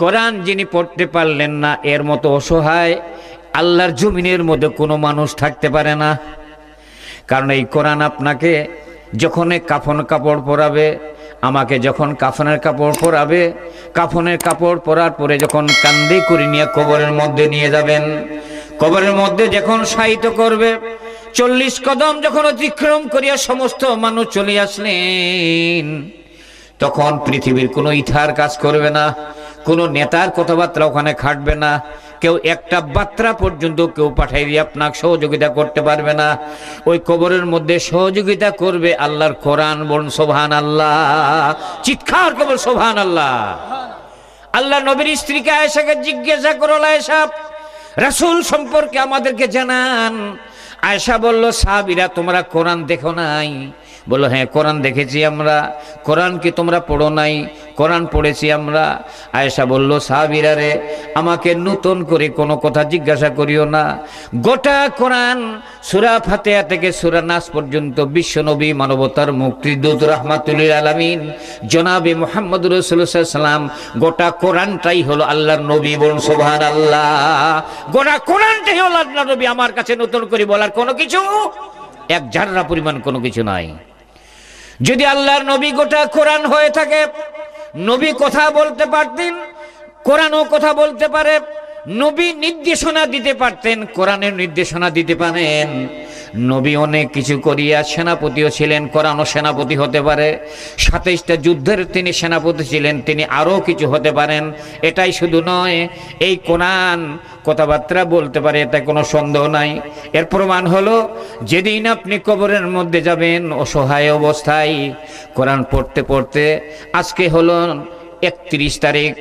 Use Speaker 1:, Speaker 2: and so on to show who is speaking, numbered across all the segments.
Speaker 1: কোরআন যিনি পড়তে পারলেন না, এর মতো অসহায় আল্লাহর জমিনের মধ্যে কোনো মানুষ থাকতে পারে না। কারণ এই কোরআন আপনাকে যখন কাফন কাপড় পরাবে, আমাকে যখন কাফনের কাপড় পরাবে, কাফনের কাপড় পরার পরে যখন কান্দে করে নিয়ে কবরের মধ্যে নিয়ে যাবেন, কবরের মধ্যে যখন শায়িত করবে, 40 কদম যখন অতিক্রম করিয়া সমস্ত মানুষ চলে আসলেন, তখন পৃথিবীর কোনো ইথার কাজ করবে না, কোনো নেতার কথাবার্তা ওখানে খাটবে না, কেউ একটা বার্তা পর্যন্ত কেউ পাঠাই দিয়ে আপনাকে সহযোগিতা করতে পারবে না। ওই কবরের মধ্যে সহযোগিতা করবে আল্লাহর কোরআন। বলুন সুবহানাল্লাহ, চিৎকার কবর সুবহানাল্লাহ। আল্লাহ নবীর স্ত্রীকে আয়েশাকে জিজ্ঞাসা করল, আয়েশা রাসূল সম্পর্কে আমাদেরকে জানান। আয়েশা বলল, সাহাবীরা তোমরা কোরআন দেখো নাই? বললো, হ্যাঁ কোরআন দেখেছি আমরা। কোরআন কি তোমরা পড়ো নাই? কোরআন পড়েছি আমরা। আয়েশা বলল, সাহাবীরা রে, আমাকে নতুন করে কোনো কথা জিজ্ঞাসা করিও না। গোটা কোরআন সূরা ফাতিহা থেকে সূরা নাস পর্যন্ত বিশ্বনবী মানবতার মুক্তির দূত রাহমাতুল লিল আলামিন জনাবে মুহাম্মদ রাসূলুল্লাহ সাল্লাল্লাহু আলাইহি ওয়াসাল্লাম, গোটা কোরআনটাই হলো আল্লাহর নবী। বলুন সুবহানাল্লাহ, গোটা কোরআনটাই হলো আল্লাহর নবী। আমার কাছে নতুন করে বলার কোনো কিছু এক জাররা পরিমাণ কোনো কিছু নাই। যদি আল্লাহর নবী গোটা কোরআন হয়ে থাকে, নবী কথা বলতে পারতেন, কোরআনও কথা বলতে পারে। নবী নির্দেশনা দিতে পারতেন, কোরআনের নির্দেশনা দিতে পারেন। নবী অনেক কিছু করিয়া সেনাপতিও ছিলেন, কোরআনও সেনাপতি হতে পারে। 27টা যুদ্ধের তিনি সেনাপতি ছিলেন, তিনি আরও কিছু হতে পারেন। এটাই শুধু নয়, এই কোরআন কথাবার্তা বলতে পারে, এতে কোনো সন্দেহ নাই। এর প্রমাণ হলো, যেদিন আপনি কবরের মধ্যে যাবেন অসহায় অবস্থায়, কোরআন পড়তে পড়তে, আজকে হলো 31 তারিখ,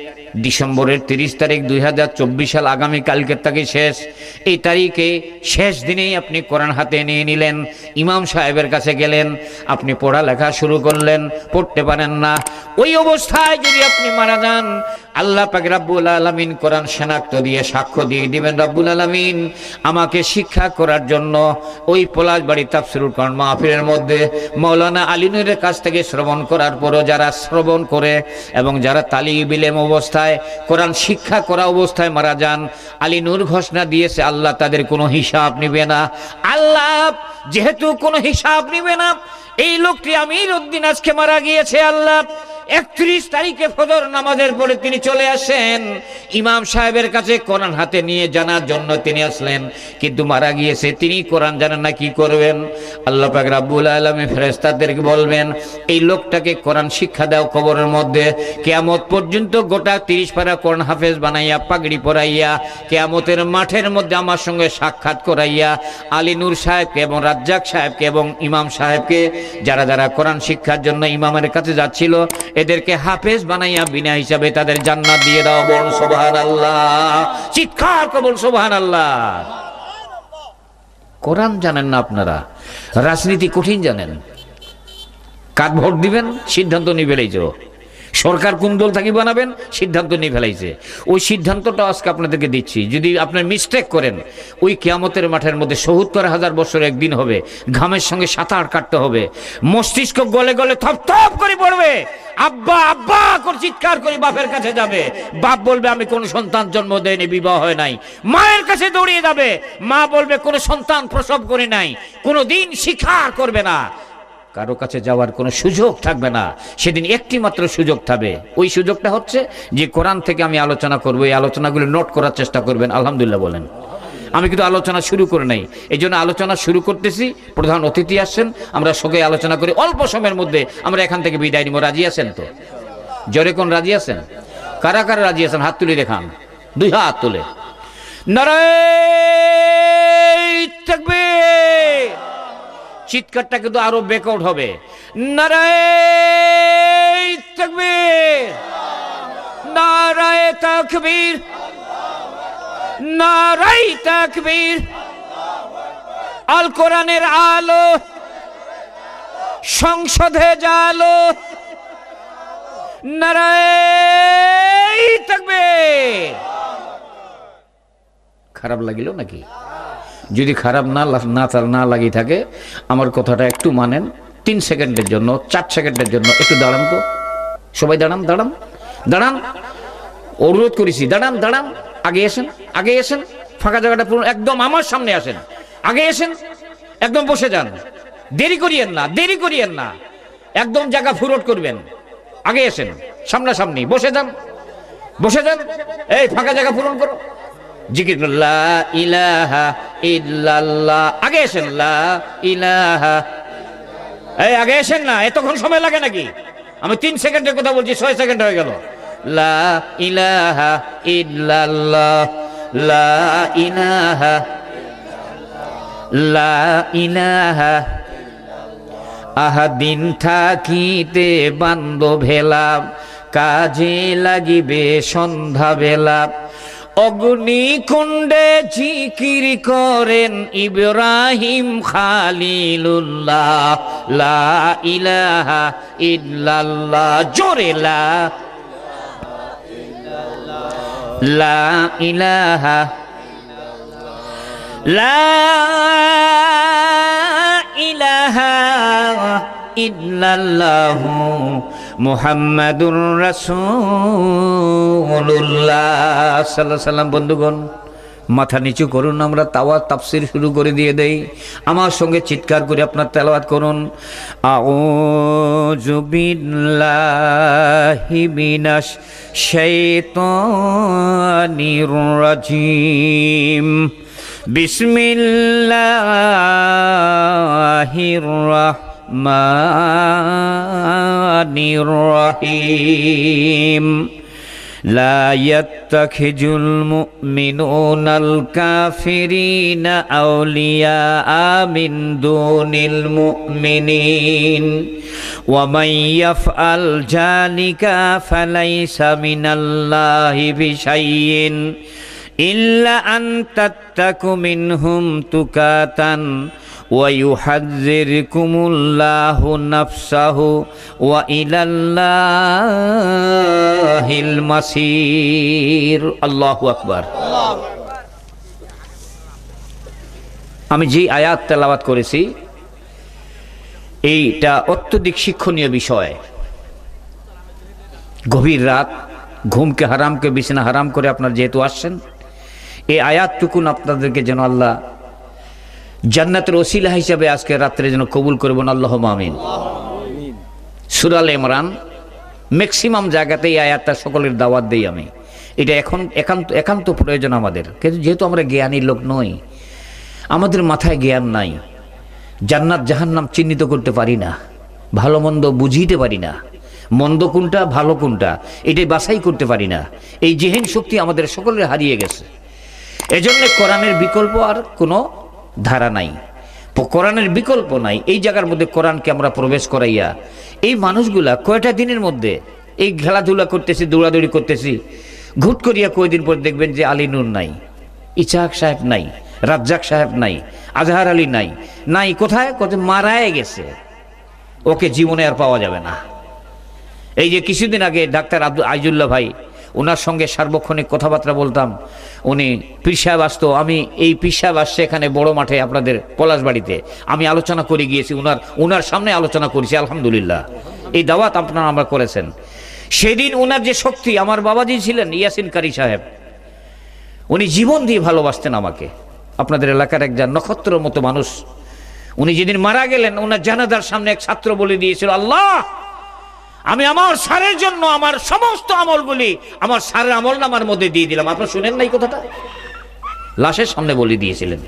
Speaker 1: ডিসেম্বরের 30 তারিখ 2024 সাল, আগামীকালকের থেকে শেষ। এই তারিখে শেষ দিনেই আপনি কোরআন হাতে নিয়ে নিলেন, ইমাম সাহেবের কাছে গেলেন, আপনি পড়ালেখা শুরু করলেন, পড়তে পারেন না। ওই অবস্থায় যদি আপনি মারা যান, আল্লাহ পাক রব্বুল আলামিন কোরআন শনাক্ত দিয়ে সাক্ষ্য দিয়ে দিবেন, রব্বুল আলামিন আমাকে শিক্ষা করার জন্য ওই পলাশবাড়ি তাফসীরুল কোরআন মাহফিলের মধ্যে মাওলানা আলী নূরের কাছ থেকে শ্রবণ করার পরও যারা শ্রবণ করে এবং যারা তালিব ইলম অবস্থায় কোরআন শিক্ষা করা অবস্থায় মারা যান, আলী নূর ঘোষণা দিয়েছে আল্লাহ তাদের কোনো হিসাব নিবে না। আল্লাহ যেহেতু কোনো হিসাব নিবে না, এই লোকটি আমির উদ্দিন আজকে মারা গিয়েছে, আল্লাহ 31 তারিখে ফজর নামাজের পরে তিনি চলে আসেন ইমাম সাহেবের কাছে কোরআন হাতে নিয়ে জানার জন্য তিনি আসলেন, কিন্তু মারা গিয়েছে, তিনি কোরআন জানেন না, কি করবেন? আল্লাহ পাক রব্বুল আলামিন ফেরেশতাদেরকে বলবেন, এই লোকটাকে কোরআন শিক্ষা দাও কবরের মধ্যে, কিয়ামত পর্যন্ত গোটা 30 পারা কোরআন হাফেজ বানাইয়া পাগড়ি পরাইয়া কিয়ামতের মাঠের মধ্যে আমার সঙ্গে সাক্ষাৎ করাইয়া আলী নূর সাহেবকে এবং রাজ্জাক সাহেবকে এবং ইমাম সাহেবকে, যারা যারা কোরআন শিক্ষার জন্য ইমামের কাছে যাচ্ছিল, এদেরকে হাফেজ বানাইয়া বিনা হিসাবে তাদের জান্নাত দিয়ে দাও। বলুন সুবহানাল্লাহ, চিৎকার করে বলুন সুবহানাল্লাহ। কোরআন জানেন না আপনারা, রাজনীতি কঠিন জানেন। কার ভোট দিবেন সিদ্ধান্ত নিয়ে ফেলাইছে, সরকার কোন দল থাকি বানাবেন সিদ্ধান্ত নিয়ে ফেলাইছে। ওই সিদ্ধান্তটা আজকে আপনাদেরকে দিচ্ছি, যদি আপনার মিস্টেক করেন, ওই কিয়ামতের মাঠের মধ্যে ৭০,০০০ বছর একদিন হবে, ঘামের সঙ্গে সাঁতার কাটতে হবে, মস্তিষ্ক গলে গলে থপ থপ করে পড়বে, আব্বা আব্বা করে চিৎকার করে বাপের কাছে যাবে, বাপ বলবে আমি কোনো সন্তান জন্ম দেয়নি, বিবাহ হয় নাই, মায়ের কাছে দৌড়িয়ে যাবে, মা বলবে কোনো সন্তান প্রসব করে নাই, কোনো দিন স্বীকার করবে না, কারো কাছে যাওয়ার কোনো সুযোগ থাকবে না। সেদিন একটি মাত্র সুযোগ থাকবে, ওই সুযোগটা হচ্ছে যে কোরআন থেকে আমি আলোচনা করবো, এই আলোচনাগুলো নোট করার চেষ্টা করবেন। আলহামদুলিল্লাহ বলেন। আমি কিন্তু আলোচনা শুরু করে নাই, এই জন্য আলোচনা শুরু করতেছি। প্রধান অতিথি আসছেন, আমরা সবাই আলোচনা করি, অল্প সময়ের মধ্যে আমরা এখান থেকে বিদায় নিব। রাজি আছেন তো? জোরে কোন রাজি আছেন? কারা কারা রাজি আছেন হাত তুলে দেখান, 2 হাত তুলে। নারায়ে তাকবীর, চিৎকারটা কিন্তু আরো ব্যাকআউট হবে। নারায়ে তাকবীর, নারায়ে তাকবীর, নারায়ে তাকবীর। আল কোরআনের আলো সংসদে জালো, নারায়ে তাকবীর। খারাপ লাগিল নাকি? যদি খারাপ না লাগি থাকে, আমার কথাটা একটু মানেন। 3 সেকেন্ডের জন্য, 4 সেকেন্ডের জন্য একটু দাঁড়ান তো, সবাই দাঁড়ান দাঁড়ান দাঁড়ান। অনুরোধ করেছি, দাঁড়ান দাঁড়ান, আগে এসেন, আগে এসেন, ফাঁকা জায়গাটা পুরো একদম আমার সামনে আসেন, আগে এসেন, একদম বসে যান, দেরি করিয়েন না, দেরি করিয়েন না, একদম জায়গা ফুরট করবেন, আগে এসেন, সামনাসামনি বসে যান, বসে যান, এই ফাঁকা জায়গা পূরণ করো, জিকির লা ইলাহা ইল্লাল্লাহ, আগে এসেন, লা ইলাহা, এই আগে এসেন না, এতক্ষণ সময় লাগে নাকি? আমি 3 সেকেন্ডের কথা বলছি, 6 সেকেন্ড হয়ে গেল। লা ইলাহা ইল্লাল্লাহ, লা ইলাহা, লা ইলাহা, আহা দিন থাকিতে বান্ধবেলা, কাজে লাগিবে সন্ধ্যা বেলা, অগ্নিকুণ্ডে জিকির করেন ইব্রাহিম খালিলুল্লাহ, লা ইলাহা ইল্লাল্লাহ, জোরে লা ইলাহা, লা ইলাহা ইল্লাল্লাহু মুহাম্মাদুর রাসূলুল্লাহ সাল্লাল্লাহু আলাইহি সাল্লাম। বন্ধুগণ, মাথা নিচু করুন, আমরা তাফসীর শুরু করে দিয়ে দেই। আমার সঙ্গে চিৎকার করে আপনার তেলাওয়াত করুন, আউযু বিল্লাহি মিনাশ শাইতানির রাজীম, বিসমিল্লাহির রাহমানির রহিম। লা ইয়াত্তাখিজুল মুমিনুনাল কাফিরিনা আউলিয়া মিন দুনিল মুমিনিন ওয়া মান ইয়াফআল যালিকা ফালাইসা মিনাল্লাহি বিশাইইন ইল্লা আন তাত্তাকু মিনহুম তুকাতান ওয়া ইউহাযযিরকুমুল্লাহু নাফসাহু ওয়া ইলাল্লাহিল মাসির। আল্লাহু আকবার। আমি যে আয়াত তেলাওয়াত করেছি এইটা অত্যধিক শিক্ষণীয় বিষয়। গভীর রাত, ঘুমকে হারামকে বিছানা হারাম করে আপনারা যেহেতু আসছেন, এই আয়াতটুকুন আপনাদেরকে যেন আল্লাহ জান্নাতের ওসিলা হিসাবে আজকে রাত্রে যেন কবুল করবেন, আল্লাহুম্মা আমিন। সূরা আলে ইমরান ম্যাক্সিমাম জায়গাতে এই আয়াতটা সকলের দাওয়াত দেই আমি। এটা এখন একান্ত প্রয়োজন আমাদের, কিন্তু যেহেতু আমরা জ্ঞানী লোক নই, আমাদের মাথায় জ্ঞান নাই, জান্নাত জাহান্নাম চিহ্নিত করতে পারি না, ভালো মন্দ বুঝিতে পারি না, মন্দ কোনটা ভালো কোনটা এটাই বাছাই করতে পারি না। এই জেহেন শক্তি আমাদের সকলের হারিয়ে গেছে। এজন্য কোরআনের বিকল্প আর কোনো ধারা নাই, কোরআনের বিকল্প নাই। এই জায়গার মধ্যে কোরআনকে আমরা প্রবেশ করাইয়া এই মানুষগুলা কয়টা দিনের মধ্যে এই খেলাধুলা করতেছি, দৌড়াদৌড়ি করতেছি, ঘুট করিয়া কয়দিন পর দেখবেন যে আলী নূর নাই, ইসাহাক সাহেব নাই, রাজ্জাক সাহেব নাই, আজহার আলী নাই, নাই কোথায়, কোথায় মারায় গেছে, ওকে জীবনে আর পাওয়া যাবে না। এই যে কিছুদিন আগে ডাক্তার আইজুল্লাহ ভাই, ওনার সঙ্গে সার্বক্ষণিক কথাবার্তা বলতাম, উনি পীর সাহেব আসতো, আমি এই পীর সাহেব আসছে এখানে বড় মাঠে আপনাদের পলাশবাড়িতে, আমি আলোচনা করে গিয়েছি, ওনার সামনে আলোচনা করেছি, আলহামদুলিল্লাহ। এই দাওয়াত আপনারা আমরা করেছেন। সেদিন ওনার যে শক্তি, আমার বাবাজি ছিলেন ইয়াসিন কারি সাহেব, উনি জীবন দিয়ে ভালোবাসতেন আমাকে, আপনাদের এলাকার একজন নক্ষত্রের মতো মানুষ। উনি যেদিন মারা গেলেন, ওনার জানাজার সামনে এক ছাত্র বলে দিয়েছিল, আল্লাহ আমি আমার স্যারের জন্য আমার সমস্ত আমলগুলি আমার স্যারের আমল নামার মধ্যে দিয়ে দিলাম। আপনারা শুনেন নাই কথাটা? লাশের সামনে বলে দিয়েছিলেন,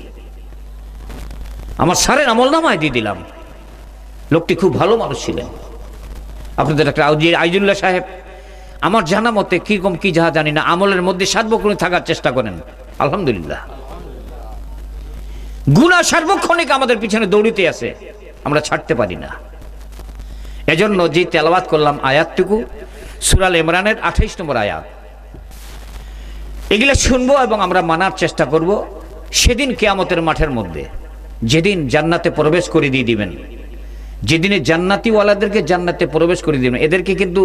Speaker 1: আমার স্যারের আমল নামায় দিয়ে দিলাম। লোকটি খুব ভালো মানুষ ছিলেন। আপনাদের একটা আইজুল্লাহ সাহেব, আমার জানা মতে কিরকম কি যাহা জানি না, আমলের মধ্যে সার্বক্ষণিক থাকার চেষ্টা করেন, আলহামদুলিল্লাহ। গুনাহ সার্বক্ষণিক আমাদের পিছনে দৌড়িতে আছে, আমরা ছাড়তে পারি না। এজন্য যে তেলাওয়াত করলাম আয়াতটুকু, সূরা আলে ইমরানের 28 নম্বর আয়াত, এগুলো শুনবো এবং আমরা মানার চেষ্টা করব। সেদিন কিয়ামতের মাঠের মধ্যে, যেদিন জান্নাতে প্রবেশ করে দিয়ে দিবেন, যেদিনে জান্নাতিওয়ালাদেরকে জান্নাতে প্রবেশ করে দিবেন, এদেরকে কিন্তু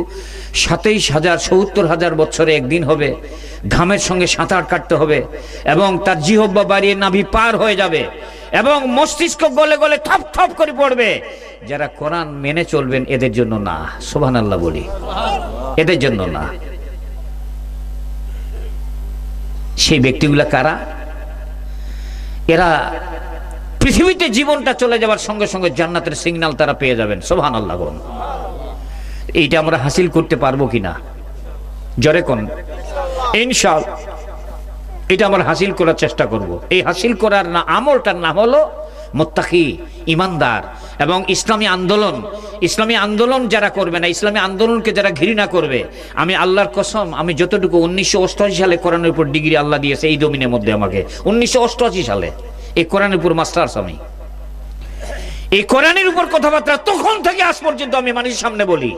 Speaker 1: 27,000 70,000 বছরে একদিন হবে, ঘামের সঙ্গে সাঁতার কাটতে হবে, এবং তার জিহ্বা বাড়িয়ে নাভি পার হয়ে যাবে, এবং মস্তিষ্ক গলে গলে থপ থপ করে পড়বে। যারা কোরআন মেনে চলবেন এদের জন্য না, সুবহানাল্লাহ বলি, এদের জন্য না। সেই ব্যক্তিগুলা কারা? এরা পৃথিবীতে জীবনটা চলে যাওয়ার সঙ্গে সঙ্গে জান্নাতের সিগন্যাল তারা পেয়ে যাবেন। সুবহানাল্লাহ। এইটা আমরা হাসিল করতে পারবো কিনা? জোরে কোন ইনশাআল্লাহ এটা আমরা হাসিল করার চেষ্টা করব। এই হাসিল করার না আমলটার নাম হলো মুত্তাকি, ইমানদার। এবং ইসলামী আন্দোলন, ইসলামী আন্দোলন যারা করবে না, ইসলামী আন্দোলনকে যারা ঘৃণা করবে, আমি আল্লাহর কসম, আমি যতটুকু 1988 সালে কোরআনের উপর ডিগ্রি আল্লাহ দিয়েছে এই জমিনের মধ্যে আমাকে, 1988 সালে এই কোরআনের উপর মাস্টার্স। আমি এই কোরআনের উপর কথাবার্তা তখন থেকে আজ পর্যন্ত আমি মানুষের সামনে বলি,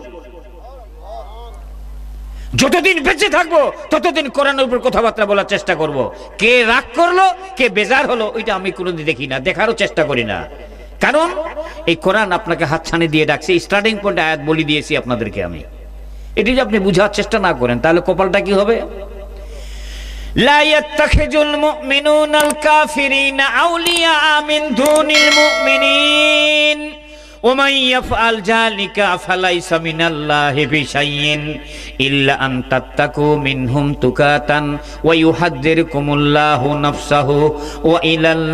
Speaker 1: যতদিন বেঁচে থাকবো ততদিন কোরআনের উপর কথাবার্তা বলার চেষ্টা করব। কে রাগ করলো, কে বেজার হলো, ওইটা আমি কোনোদিন দেখি না, দেখারও চেষ্টা করি না। কারণ এই কোরআন আপনাকে হাতছানি দিয়ে ডাকছে। স্টার্টিং পয়েন্টে আয়াত বলি দিয়েছি আপনাদেরকে আমি। এটি যদি আপনি বুঝার চেষ্টা না করেন তাহলে কপালটা কি হবে? লা ইয়াত্তাখিজুল মুমিনুনাল কাফিরিনা আউলিয়া মিন দুনিল মুমিনিন ওয়া মান ইয়াফআল যালিকা ফালাইসা মিনাল্লাহি বিশাইইন ইল্লা আন তাত্তাকু মিনহুম তুকাতান ওয়া ইউহাদ্দিরকুমুল্লাহু নাফসাহু ওয়া ইলাল্লাহিল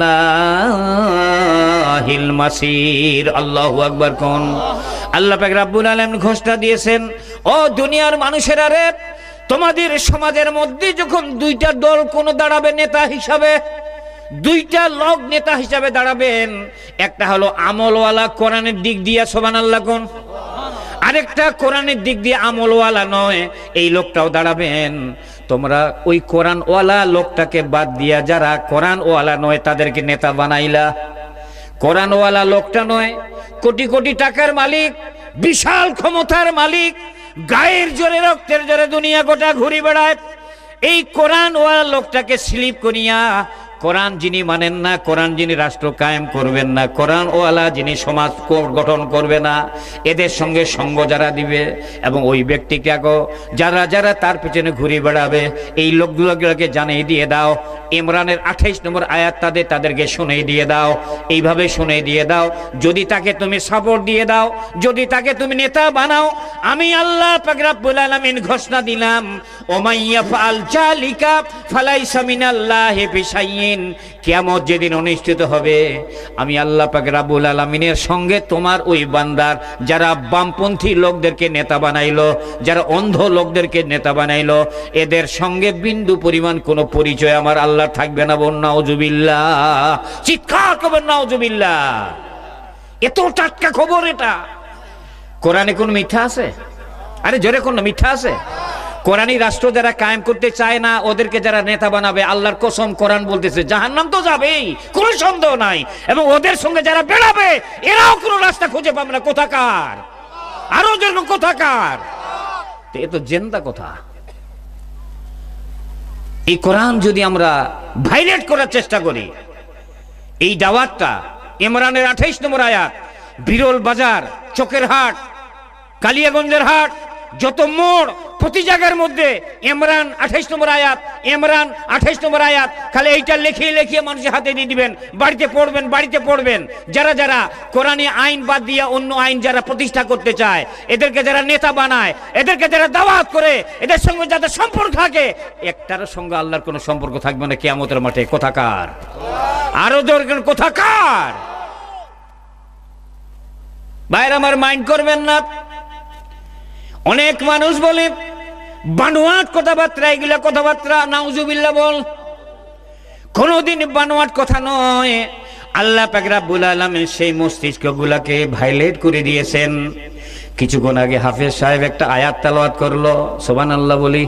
Speaker 1: মাসির। আল্লাহু আকবার। কোন আল্লাহ পাক রব্বুল আলামিন ঘোষণা দিয়েছেন, ও দুনিয়ার মানুষেরা রে, তোমাদের সমাজের মধ্যে যখন দুইটা দল কোন দাঁড়াবে নেতা হিসাবে, দুইটা লোক নেতা হিসাবে দাঁড়াবেন, একটা হলো আমলওয়ালা কোরআনের দিক দিয়ে, সুবহানাল্লাহ কোন, আরেকটা কোরআনের দিক দিয়ে আমলওয়ালা নয়, এই লোকটাও দাঁড়াবেন। তোমরা ওই কোরআনওয়ালা লোকটাকে বাদ দিয়া যারা কোরআনওয়ালা নয় তাদেরকে নেতা বানাইলা। কোরআনওয়ালা লোকটা নয়, কোটি কোটি টাকার মালিক, বিশাল ক্ষমতার মালিক, গায়ের জোরে রক্তের জোরে দুনিয়া গোটা ঘুরি বেড়ায়, এই কোরআনওয়ালা লোকটাকে স্লিপ করিয়া, কোরআন যিনি মানেন না, কোরআন যিনি রাষ্ট্র কায়েম করবেন না, কোরআনওয়ালা যিনি সমাজ গঠন করবে না, এদের সঙ্গে সঙ্গ যারা দিবে এবং ওই ব্যক্তিকে যারা যারা তার পেছনে ঘুরে বেড়াবে, এই লোকগুলোকে জানিয়ে দিয়ে দাও। ইমরানের 28 নম্বর আয়াত তাদেরকে শুনিয়ে দিয়ে দাও, এইভাবে শুনিয়ে দিয়ে দাও। যদি তাকে তুমি সাপোর্ট দিয়ে দাও, যদি তাকে তুমি নেতা বানাও, আমি আল্লাহ পাক রব্বুল আলামিন ঘোষণা দিলাম, ওমাইয়া ফাল জালিকা ফালাইসা মিনাল্লাহি বিশাইইন। কিয়ামত যেদিন অনুষ্ঠিত হবে, আমি আল্লাহ পাক রব্বুল আলামিনের সঙ্গে তোমার ওই বান্দার যারা বামপন্থী লোকদেরকে নেতা বানাইলো, যারা অন্ধ লোকদেরকে নেতা বানাইলো, এদের সঙ্গে বিন্দু পরিমাণ কোনো পরিচয় আমার আল্লাহ থাকবে না। বল নাউজুবিল্লাহ, চিৎকার করবেন নাউজুবিল্লাহ। এত টাটকা খবর এটা। কোরআনে কোন মিথ্যা আছে? আরে জোরে কোন মিথ্যা আছে? কোরআনী রাষ্ট্র যারা কায়েম করতে চায় না, ওদেরকে যারা নেতা বানাবে, আল্লাহর কসম কোরআন বলতেছে জাহান্নাম তো যাবেই, কোনো সন্দেহ নাই। এবং ওদের সঙ্গে যারা বেড়াবে, এরাও কোনো রাস্তা খুঁজে পাবে না। কোথাকার? আরো যেন কোথাকার? এ তো জেন্দা কথা। এই কোরআন যদি আমরা ভাইলেট করার চেষ্টা করি, এই দাওয়াতটা ইমরানের 28 নম্বর আয়াত, বিরল বাজার, চকের হাট, কালিয়াগঞ্জের হাট, যত মোড়, প্রতি জায়গার মধ্যে ইমরান 28 নম্বর আয়াত, ইমরান 28 নম্বর আয়াত, খালি এইটা লিখিয়ে লিখিয়ে মানুষের হাতে দিয়ে দিবেন, বাড়িতে পড়বেন, বাড়িতে পড়বেন। যারা যারা কোরআনী আইন বাদ দিয়ে অন্য আইন যারা প্রতিষ্ঠা করতে চায়, এদেরকে যারা নেতা বানায়, এদেরকে যারা দাওয়াত করে, এদের সঙ্গে যাদের সম্পর্ক থাকে, একটার সঙ্গে আল্লাহর কোনো সম্পর্ক থাকবে না কিয়ামতের মাঠে। কোথাকার? আরো দরকার কোথাকার? ভাইরা আমার, মাইন্ড করবেন না। অনেক মানুষ বলে বানোয়াট কথাবার্তা, এগুলা কথাবার্তা নাউজুবিল্লাহ বল, কোনদিন বানোয়াট কথা নয়। আল্লাহ পাক রব্বুল আলামিন সেই মস্তিষ্কগুলাকে ভাইলেট করে দিয়েছেন। কিছুক্ষণ আগে হাফেজ সাহেব একটা আয়াত তেলাওয়াত করলো, সুবহানাল্লাহ বলি।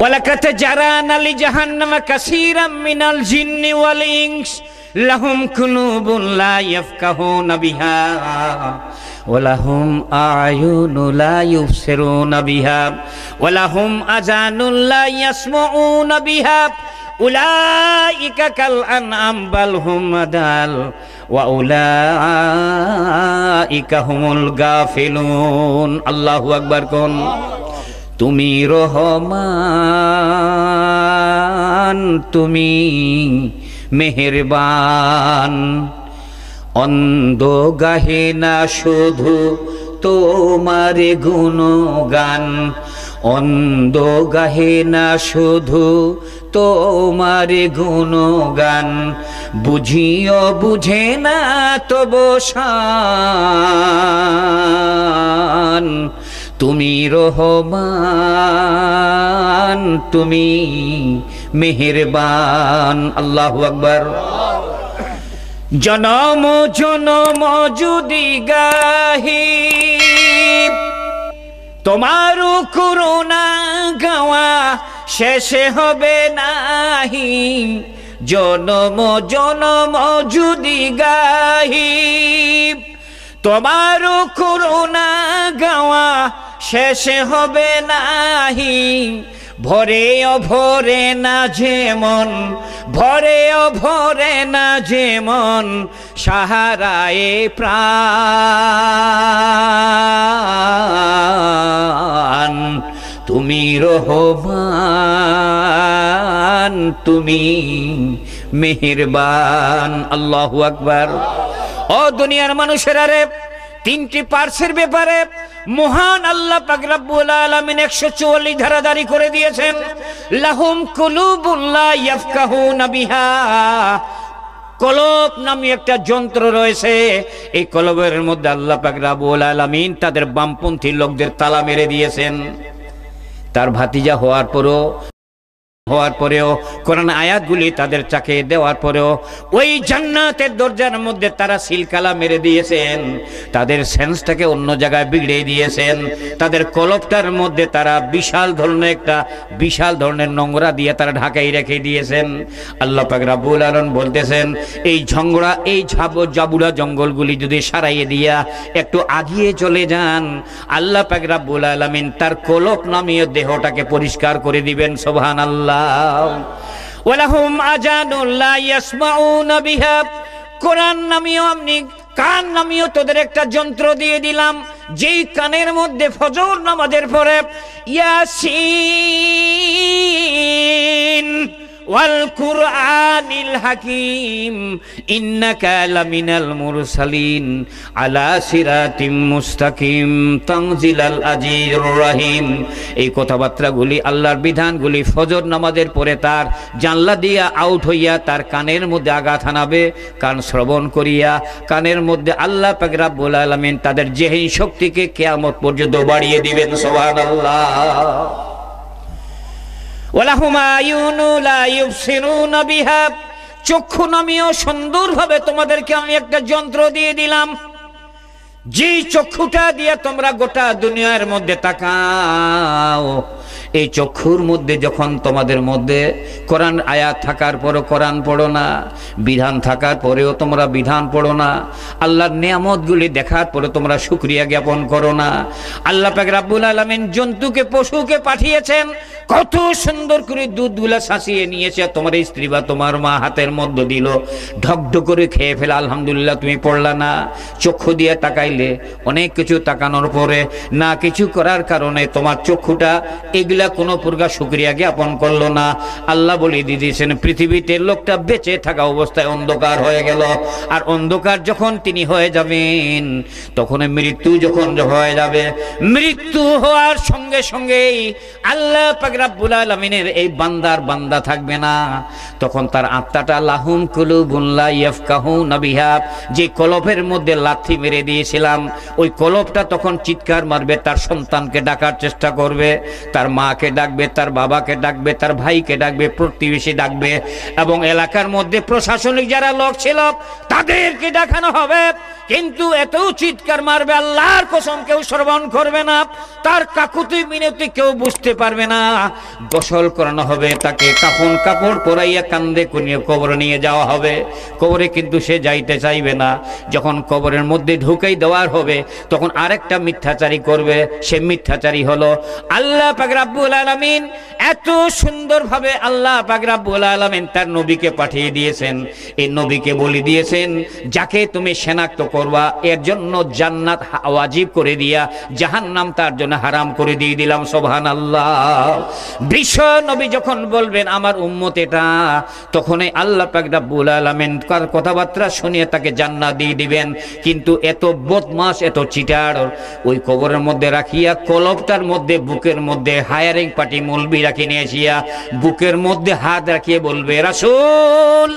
Speaker 1: ওয়ালাকাত জারানা লি জাহান্নামা কাসীরাম মিনাল জিন্নি ওয়াল ইনস লাহুম কুলুবুন লা ইয়াফকাহুনা বিহা ওয়ালাহুম আয়ুনুন লা ইউবসিরুনা বিহা ওয়ালাহুম আযানুন লা ইয়াসমাউনা বিহা উলাইকা কাল আনআম বাল হুম আদাল ওয়া উলাইকা হুমুল গাফিলুন। আল্লাহু আকবার। কোন তুমি রহমান, তুমি মেহেরবান, অন্ধ গাহে না শুধু তোমার গুণগান, অন্ধ গাহে না শুধু তোমার গুণগান, বুঝিও বুঝে না তবু শান। তুমি রহমান, তুমি মেহেরবান। আল্লাহু আকবার। জনম জনম যদি গাহি তোমার করুণা গাওয়া শেষে হবে নাহি। জনম জনম যদি গাহি তোমার করুণা গাওয়া শেষে হবে নাহি। ভরে অভরে না যেমন, ভরে অভরে না যেমন, সাহারায়ে প্রাণ। তুমি রহমান, তুমি মেহেরবান। আল্লাহু আকবার। ও দুনিয়ার মানুষেরা রে, তিনটি পার্শ্বের ব্যাপারে মহান আল্লাহ পাক রব্বুল আলামিন 144 ধারা জারি করে দিয়েছেন। লাহুম কুলুবুন লা ইয়াফকাহুনা বিহা। কলব নামে একটা যন্ত্র রয়েছে, এই কলবের মধ্যে আল্লাহ পাক রব্বুল আলামিন তাদের বামপন্থী লোকদের তালা মেরে দিয়েছেন। তার ভাতিজা হওয়ার পরেও কোরআন আয়াতগুলি তাদের চাকে দেওয়ার পরেও ওই জান্নাতের দরজার মধ্যে তারা সিলকালা মেরে দিয়েছেন। তাদের সেন্সটাকে অন্য জায়গায় বিগড়ে দিয়েছেন। তাদের কলবটার মধ্যে তারা বিশাল ধরনের নোংরা দিয়ে তারা ঢাকাই রেখে দিয়েছেন। আল্লাহ পাক রব্বুল আলামিন বলতেছেন, এই ঝংড়া, এই জাবুরা জঙ্গলগুলি যদি সারাইয়ে দিয়া একটু আগিয়ে চলে যান, আল্লাহ পাক রব্বুল আলামিন তার কলব নামীয় দেহটাকে পরিষ্কার করে দিবেন। সুবহানাল্লাহ। ওয়ালাহুম আজানুন লা ইয়াসমাউনা বিহা। কোরআন নামীয় আমি কান নামীয় তোদের একটা যন্ত্র দিয়ে দিলাম, যেই কানের মধ্যে ফজর নামাজের পরে ইয়াসিন ওয়াল কুরআনিল হাকিম ইন্নাকা লামিনাল মুরসালিন আলা সিরাতিম মুস্তাকিম তানজিলাল আজিজুর রহিম। এই কথাবার্তাগুলি, আল্লাহর বিধানগুলি ফজর নামাজের পরে তার জানলা দিয়া আউট হইয়া তার কানের মধ্যে আঘাত হানাবে। কান শ্রবণ করিয়া কানের মধ্যে আল্লাহ পাক রব্বুল আলামিন তাদের জেহেন শক্তিকে কিয়ামত পর্যন্ত বাড়িয়ে দিবেন। সুবহানাল্লাহ। ওয়ালাহুম আয়ুনু লা ইউবসিরুনা বিহা। চক্ষু নামীয় সুন্দরভাবে তোমাদেরকে আমি একটা যন্ত্র দিয়ে দিলাম, যে চক্ষুটা দিয়ে তোমরা গোটা দুনিয়ার মধ্যে তাকাও। এই চক্ষুর মধ্যে যখন তোমাদের মধ্যে কোরআন আয়াত থাকার পরও কোরআন পড়ো না, বিধান থাকার পরেও তোমরা বিধান পড়ো না, আল্লাহর নিয়ামতগুলি দেখার পরে তোমরা শুকরিয়া জ্ঞাপন করো না। আল্লাহ পাক রব্বুল আলামিন জন্তুকে, পশুকে পাঠিয়েছেন, কত সুন্দর করে দুধগুলা শাসিয়ে নিয়েছে, তোমার স্ত্রী বা তোমার মা হাতের মধ্য দিল, ঢকঢক করে খেয়ে ফেলে, আলহামদুলিল্লাহ তুমি পড়লা না। চক্ষু দিয়ে তাকাইলে অনেক কিছু, তাকানোর পরে না কিছু করার কারণে তোমার চক্ষুটা এগুলা কোনো প্রকার শুকরিয়া জ্ঞাপন করলো না। আল্লাহ বলে দিয়েছেন, পৃথিবীতে লোকটা বেঁচে থাকা অবস্থায় অন্ধকার হয়ে গেল, আর অন্ধকার যখন তিনি হয়ে যাবেন, তখন মৃত্যু যখন হয়ে যাবে, মৃত্যু হওয়ার সঙ্গে সঙ্গেই আল্লাহ পাক রব্বুল আলামিনের এই বান্দা থাকবে না। তখন তার আত্মাটা লাহুম কুলুবুন লা ইয়াফকাহুনা বিহা, যে কলবের মধ্যে লাথি মেরে দিয়েছিলাম, ওই কলবটা তখন চিৎকার মারবে, তার সন্তানকে ডাকার চেষ্টা করবে, তার মাকে ডাকবে, তার বাবাকে ডাকবে, তার ভাইকে ডাকবে, প্রতিবেশী ডাকবে, এবং এলাকার মধ্যে প্রশাসনিক যারা লোক ছিল তাদেরকে দেখানো হবে। কিন্তু এত চিৎকার মারবে, আল্লাহর কসম কেউ শ্রবণ করবে না, তার কাকুতি মিনতি কেউ বুঝতে পারবে না। গোসল করানো হবে, তাকে কাফন কাপড় পরাইয়া কান্দে কুনিয়ে কবরে নিয়ে যাওয়া হবে। কবরে কিন্তু সে যাইতে চাইবে না। যখন কবরের মধ্যে ঢুকাই দেওয়ার হবে, তখন আরেকটা মিথ্যাচারী করবে। সে মিথ্যাচারী হলো আল্লাহ পাক রব্বুল আলামিন এত সুন্দরভাবে আল্লাহ পাক রব্বুল আলামিন তার নবীকে পাঠিয়ে দিয়েছেন। এই নবীকে বলে দিয়েছেন যাকে তুমি শনাক্ত করবা এর জন্য জান্নাত ওয়াজিব করে দিয়া জাহান্নাম তার জন্য হারাম করে দিয়ে দিলাম। সুবহানাল্লাহ। বিশ্ব নবী যখন বলবেন আমার উম্মত এটা, তখনই আল্লাহ পাক রব্বুল আলামিন কার কথাবার্তা শুনিয়ে তাকে জান্নাত দিয়ে দিবেন। কিন্তু এত বদমাশ, এত চিটার, ওই কবরের মধ্যে রাখিয়া কলবটার মধ্যে বুকের মধ্যে হায়ারিং পার্টি মৌলবি রাখি নিয়ে আসিয়া বুকের মধ্যে হাত রাখিয়ে বলবে রাসূল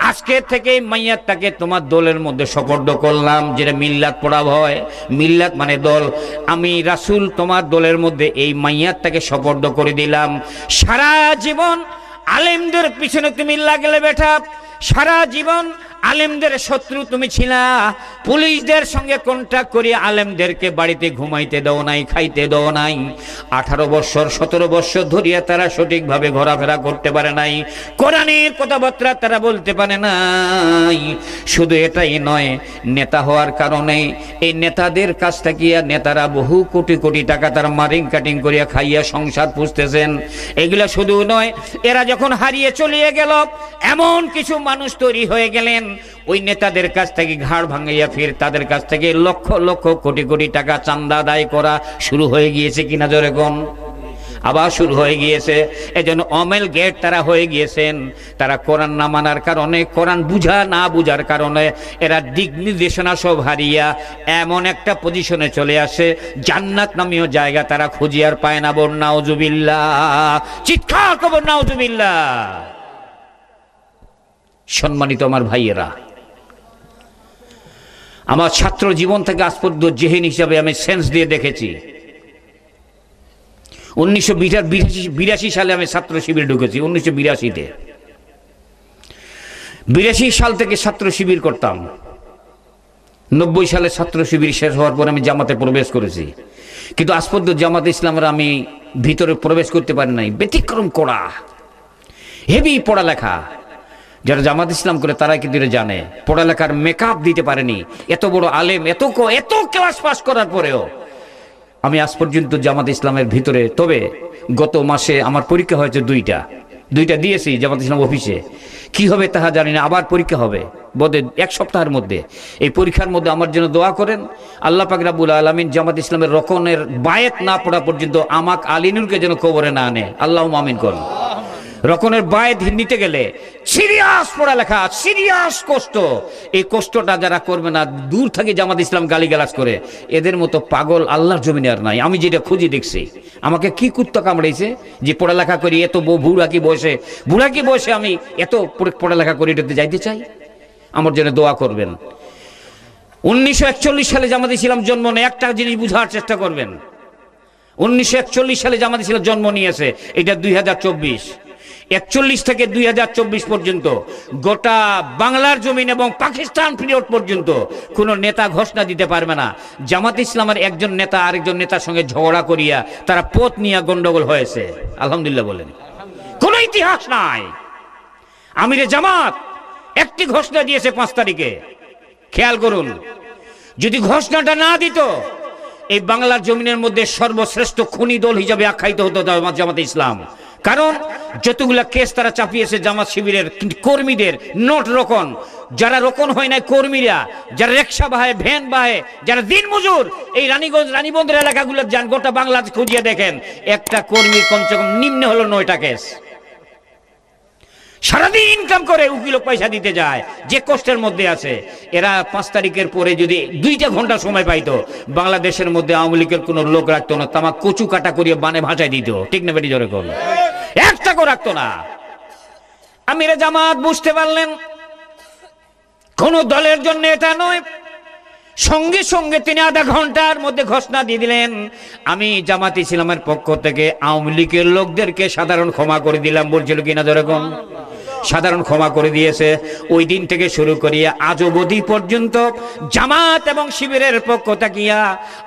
Speaker 1: আজকে থেকে মাইয়াতটাকে তোমার দলের মধ্যে সুপর্দ করলাম। যেটা মিল্লাত পড়া হয়, মিল্লাত মানে দল। আমি রাসূল তোমার দলের মধ্যে এই মাইয়াতটাকে সুপর্দ করে দিলাম। সারা জীবন আলেমদের পিছনে তুমি লাগলে বেটা, সারা জীবন আলেমদের শত্রু তুমি ছিলা, পুলিশদের সঙ্গে কন্ট্যাক্ট করে আলেমদেরকে বাড়িতে ঘুমাইতে দাও নাই, খাইতে দাও নাই। 18 বছর 17 বছর ধরিয়া তারা সঠিকভাবে ঘোরাফেরা করতে পারে নাই, কোরআনের কথাবার্তা তারা বলতে পারে নাই। শুধু এটাই নয়, নেতা হওয়ার কারণে এই নেতাদের কাছ থেকে নেতারা বহু কোটি কোটি টাকা তারা মারিং কাটিং করিয়া খাইয়া সংসার পুষতেছেন। এগুলা শুধু নয়, এরা যখন হারিয়ে চলিয়ে গেল এমন কিছু মানুষ তৈরি হয়ে গেলেন ওই নেতাদের কাছ থেকে ঘাড় ভাঙাইয়া ফির তাদের কাছ থেকে লক্ষ লক্ষ কোটি কোটি টাকা চাঁদা আদায় করা শুরু হয়ে গিয়েছে কিনা জোরে কোন? আবার শুরু হয়ে গিয়েছে। এজন্য অমেল গেট তারা হয়ে গিয়েছেন। তারা কোরআন না মানার কারণে, কোরআন বুঝা না বুঝার কারণে এরা দিক নির্দেশনা সব হারিয়া এমন একটা পজিশনে চলে আসে জান্নাত নামীয় জায়গা তারা খুঁজে আর পায় না। বল নাউজুবিল্লাহ, চিৎকার করো নাউজুবিল্লাহ। সম্মানিত আমার ভাইয়েরা, আমার ছাত্র জীবন থেকে আজ পর্যন্ত জেহেন হিসাবে আমি সেন্স দিয়ে দেখেছি 1982 সালে আমি ছাত্র শিবির ঢুকেছি। 1982-তে 82 সাল থেকে ছাত্র শিবির করতাম। 90 সালে ছাত্র শিবির শেষ হওয়ার পর আমি জামাতে প্রবেশ করেছি, কিন্তু আজ পর্যন্ত জামাতে ইসলামের আমি ভিতরে প্রবেশ করতে পারি নাই। ব্যতিক্রম করা হেভি পড়ালেখা। যারা জামাত ইসলাম করে তারা কিন্তু জানে পড়ালেখার মেকআপ দিতে পারেনি। এত বড় আলেম, এত ক্লাস পাস করার পরেও আমি আজ পর্যন্ত জামাত ইসলামের ভিতরে। তবে গত মাসে আমার পরীক্ষা হয়েছে দুইটা দিয়েছি জামাত ইসলাম অফিসে। কি হবে তাহা জানি না, আবার পরীক্ষা হবে বোধহয় 1 সপ্তাহের মধ্যে। এই পরীক্ষার মধ্যে আমার জন্য দোয়া করেন। আল্লাহ পাক রব্বুল আলামিন জামাত ইসলামের রকনের বায়াত না পড়া পর্যন্ত আমাক আলিনুরকে যেন কবরে না আনে, আল্লাহুম্মা আমিন করুন। রকনের বায়াত নিতে গেলে সিরিয়াস পড়ালেখা, সিরিয়াস কষ্ট। এই কষ্টটা যারা করবে না, দূর থেকে জামাত ইসলাম গালিগালাজ করে, এদের মতো পাগল আল্লাহর জমিনে আর নাই। আমি যেটা খুঁজে দেখছি, আমাকে কি কুত্তা কামড়াইছে যে পড়ালেখা করি এত বুড়া কি বয়সে আমি এত পড়ালেখা করি এটাতে যাইতে চাই। আমার জন্য দোয়া করবেন। 1941 সালে জামাত ইসলাম জন্ম নেয়। একটা জিনিস বুঝার চেষ্টা করবেন, 1941 সালে জামাত ইসলাম জন্ম নিয়েছে, এটা 2024। 41 থেকে 2024 পর্যন্ত গোটা বাংলার জমিন এবং পাকিস্তান পিরিয়ড পর্যন্ত কোন নেতা ঘোষণা দিতে পারবে না জামাত ইসলামের একজন নেতা আরেকজন নেতার সঙ্গে ঝগড়া করিয়া তারা পথ নিয়ে গন্ডগোল হয়েছে। আলহামদুলিল্লাহ বলেন। কোন ইতিহাস নাই। আমিরে জামাত একটি ঘোষণা দিয়েছে 5 তারিখে। খেয়াল করুন, যদি ঘোষণাটা না দিত এই বাংলার জমিনের মধ্যে সর্বশ্রেষ্ঠ খুনি দল হিসাবে আখ্যায়িত হতো জামাত ইসলাম। কারণ যতগুলা কেস তারা চাপিয়েছে জামাত শিবিরের কর্মীদের, নোট রকন, যারা রকন হয় নাই কর্মীরা, যারা রিকশা বাহে, ভ্যান বাহে, যারা দিন মজুর, এই রানীগঞ্জ রানীবন্দর এলাকাগুলো যান, গোটা বাংলাদেশ খুঁজিয়ে দেখেন একটা কর্মীর কমসে কম নিম্ন হলো 9টা কেস। সারাদিন ইনকাম করে উকিল পয়সা দিতে যায়, যে কষ্টের মধ্যে আছে। এরা 5 তারিখের পরে যদি 2 ঘন্টা সময় পাইতো, বাংলাদেশের মধ্যে আওয়ামী লীগের কোন লোক রাখতো না, তামা কচু কাটা করিয়ে বানে ভাষায় দিত। ঠিক না বেটি জোরে কর? একটাকেও রাখতো না। আমিরে জামাত বুঝতে পারলেন কোন দলের জন্য এটা নয়। সঙ্গে সঙ্গে তিনি আধা ঘন্টার মধ্যে ঘোষণা দিয়ে দিলেন, আমি জামাত ইসলামের পক্ষ থেকে আওয়ামী লীগের লোকদেরকে সাধারণ ক্ষমা করে দিলাম। বলছিল কিনা যেরকম সাধারণ ক্ষমা করে দিয়েছে। ওই দিন থেকে শুরু করিয়া আজ অবধি পর্যন্ত জামাত এবং শিবিরের পক্ষ থাকিয়া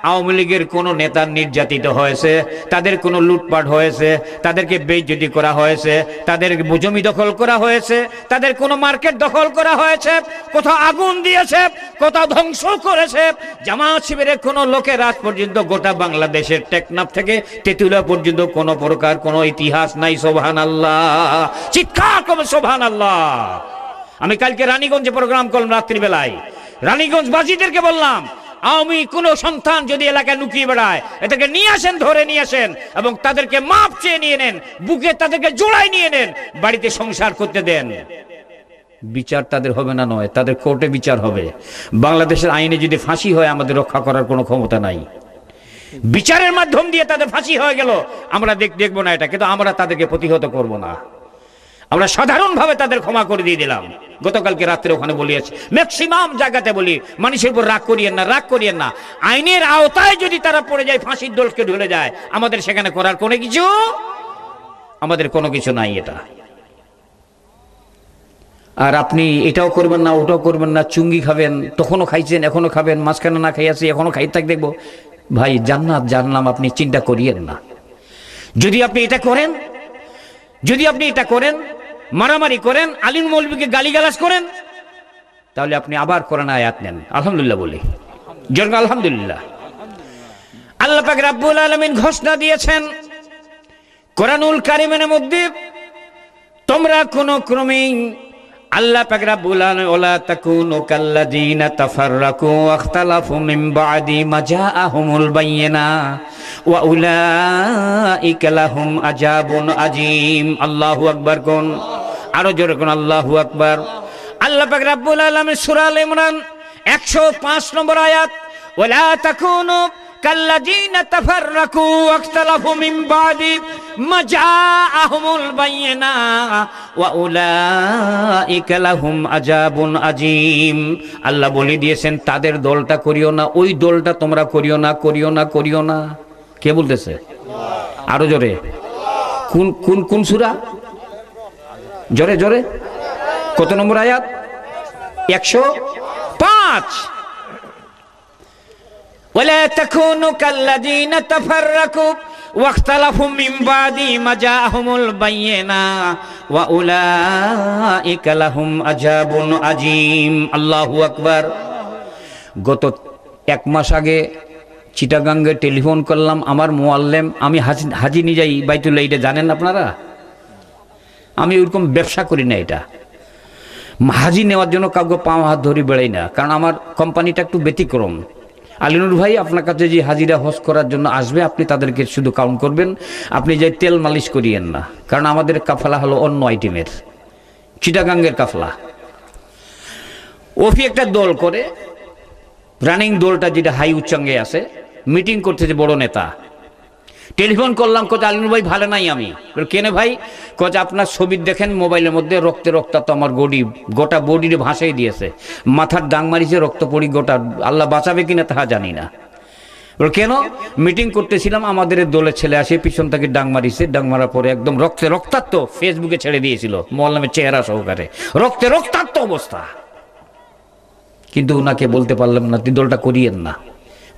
Speaker 1: আওয়ামী লীগের কোনো নেতা নির্যাতিত হয়েছে, তাদের কোনো লুটপাট হয়েছে, তাদেরকে বেইজ্জতি করা হয়েছে, তাদের জমি দখল করা হয়েছে, তাদের কোনো মার্কেট দখল করা হয়েছে, কোথাও আগুন দিয়েছে, কোথাও ধ্বংস করেছে, জামাত শিবিরের কোনো লোকের আজ পর্যন্ত গোটা বাংলাদেশের টেকনাফ থেকে তেঁতুলিয়া পর্যন্ত কোনো প্রকার কোনো ইতিহাস নাই। সুবহানাল্লাহ, চিৎকার করবে সুবহানাল্লাহ। আমি কালকে রানীগঞ্জে প্রোগ্রাম করলাম, রাত্রিবেলায় রানীগঞ্জ বাসীদেরকে বললাম, আওয়ামী কোন সন্তান যদি এলাকায় লুকিয়ে বেড়ায় এটাকে নিয়ে আসেন, ধরে নিয়ে আসেন এবং তাদেরকে মাপ চেয়ে নিয়ে নেন, বুকে তাদেরকে জোড়ায় নিয়ে নেন, বাড়িতে সংসার করতে দেন। বিচার তাদের হবে না নয়, তাদের কোর্টে বিচার হবে। বাংলাদেশের আইনে যদি ফাঁসি হয় আমাদের রক্ষা করার কোনো ক্ষমতা নাই। বিচারের মাধ্যম দিয়ে তাদের ফাঁসি হয়ে গেল, আমরা দেখবো না এটা, কিন্তু আমরা তাদেরকে প্রতিহত করব না। আমরা সাধারণভাবে তাদের ক্ষমা করে দিয়ে দিলাম। গতকালকে রাত্রে ওখানে বলিয়েছি, ম্যাক্সিমাম জায়গাতে বলি মানুষের উপর রাগ করিয়েন না, রাগ করিয়েন না। আইনের আওতায় যদি তারা পড়ে যায়, ফাঁসির দোলকে ঢুলে যায়, আমাদের সেখানে করার কোনো কিছু নাই এটা। আর আপনি এটাও করবেন না, ওটাও করবেন না, চুঙ্গি খাবেন, তখনও খাইছেন, এখনো খাবেন, মাঝখানে না খাইয়াছি, এখনো খাই থাক দেখবো। ভাই, জান্নাত জাহান্নাম আপনি চিন্তা করিয়েন না। যদি আপনি এটা করেন, মারামারি করেন, আলিম মৌলবীকে গালিগালাজ করেন, তাহলে আপনি আবার কোরআন আয়াত নেন। আলহামদুলিল্লাহ বলি, জোরে আলহামদুলিল্লাহ। আল্লাহ পাক রব্বুল আলামিন ঘোষণা দিয়েছেন কোরআনুল কারীমের মধ্যে, তোমরা কোন ক্রমেই আল্লাহ পাক রব্বুল আলামিন ওয়ালা তাকুনু কাল্লাযিনা তাফাররাকু ওয়াখতালাফু মিন বাদি মা জাআহুমুল বায়িনা ওয়া উলাইকা লাহুম আযাবুন আযীম। আল্লাহু আকবার কোন, আরো জোরে কোন আল্লাহু আকবার। আল্লাহ পাক রব্বুল আলামিন সূরা আল ইমরান 105 নম্বর আয়াত, ওয়ালা তাকুনু কাল্লাযিনা তাফাররাকু ওয়াখতালাফু মিন বাদি মা জাআহুমুল বায়িনা ওয়া উলাইকা লাহুম আযাবুন আযীম। আল্লাহ বলে দিয়েছেন তাদের দলটা করিও না, ওই দলটা তোমরা করিও না, করিও না, করিও না। কে বলতেছে? আরো জোরে, কোন সূরা? জোরে জোরে, কত নম্বর আয়াত? 105। ওয়ালা তাকুনু কাল্লাযিনা তাফাররাকু ওয়াখতালাফু মিন বাদি মা জাআহুমুল বায়িনা ওয়া উলাইকা লাহুম আযাবুন আযীম। আল্লাহু আকবার। গত 1 মাস আগে চিটাগাঙ্গে টেলিফোন করলাম, আমার মুআল্লিম, আমি হাজি নিয়ে বাইতুল্লাহ, এটা জানেন আপনারা? আমি ওরকম ব্যবসা করি না, এটা হাজি নেওয়ার জন্য কাউকে পাও হাত ধরে বেড়াই না, কারণ আমার কোম্পানিটা একটু ব্যতিক্রম। আলিনুর ভাই আপনার কাছে যে হাজিরা হজ করার জন্য আসবে, আপনি তাদেরকে শুধু কাউন্ট করবেন, আপনি যে তেল মালিশ করিয়েন না, কারণ আমাদের কাফলা হলো অন্য আইটেমের, চিটাগাঙ্গের কাফলা। ওফি একটা দল করে, রানিং দলটা যেটা হাই উচ্চাঙ্গে আছে, মিটিং করতেছে বড় নেতা। টেলিফোন করলাম, কোচ আলিনুর ভাই ভালো নাই। আমি কেন ভাই? কোচ আপনার ছবি দেখেন মোবাইলের মধ্যে, রক্তে রক্তাক্ত, আমার গোটা বডিরে ভাসাই দিয়েছে, মাথার ডাং মারিছে, রক্ত পড়ি গোটা, আল্লাহ বাঁচাবে কিনা তাহা জানি না। কেন? মিটিং করতেছিলাম, আমাদের দলের ছেলে আসে, পিছন থেকে ডাং মারিছে, ডাং মারার পরে একদম রক্তে রক্তাক্ত, ফেসবুকে ছেড়ে দিয়েছিল মোল্লামের চেহারা সহকারে, রক্তে রক্তাক্ত অবস্থা। কিন্তু ওনাকে বলতে পারলাম না, তুই দলটা করিয়েন না।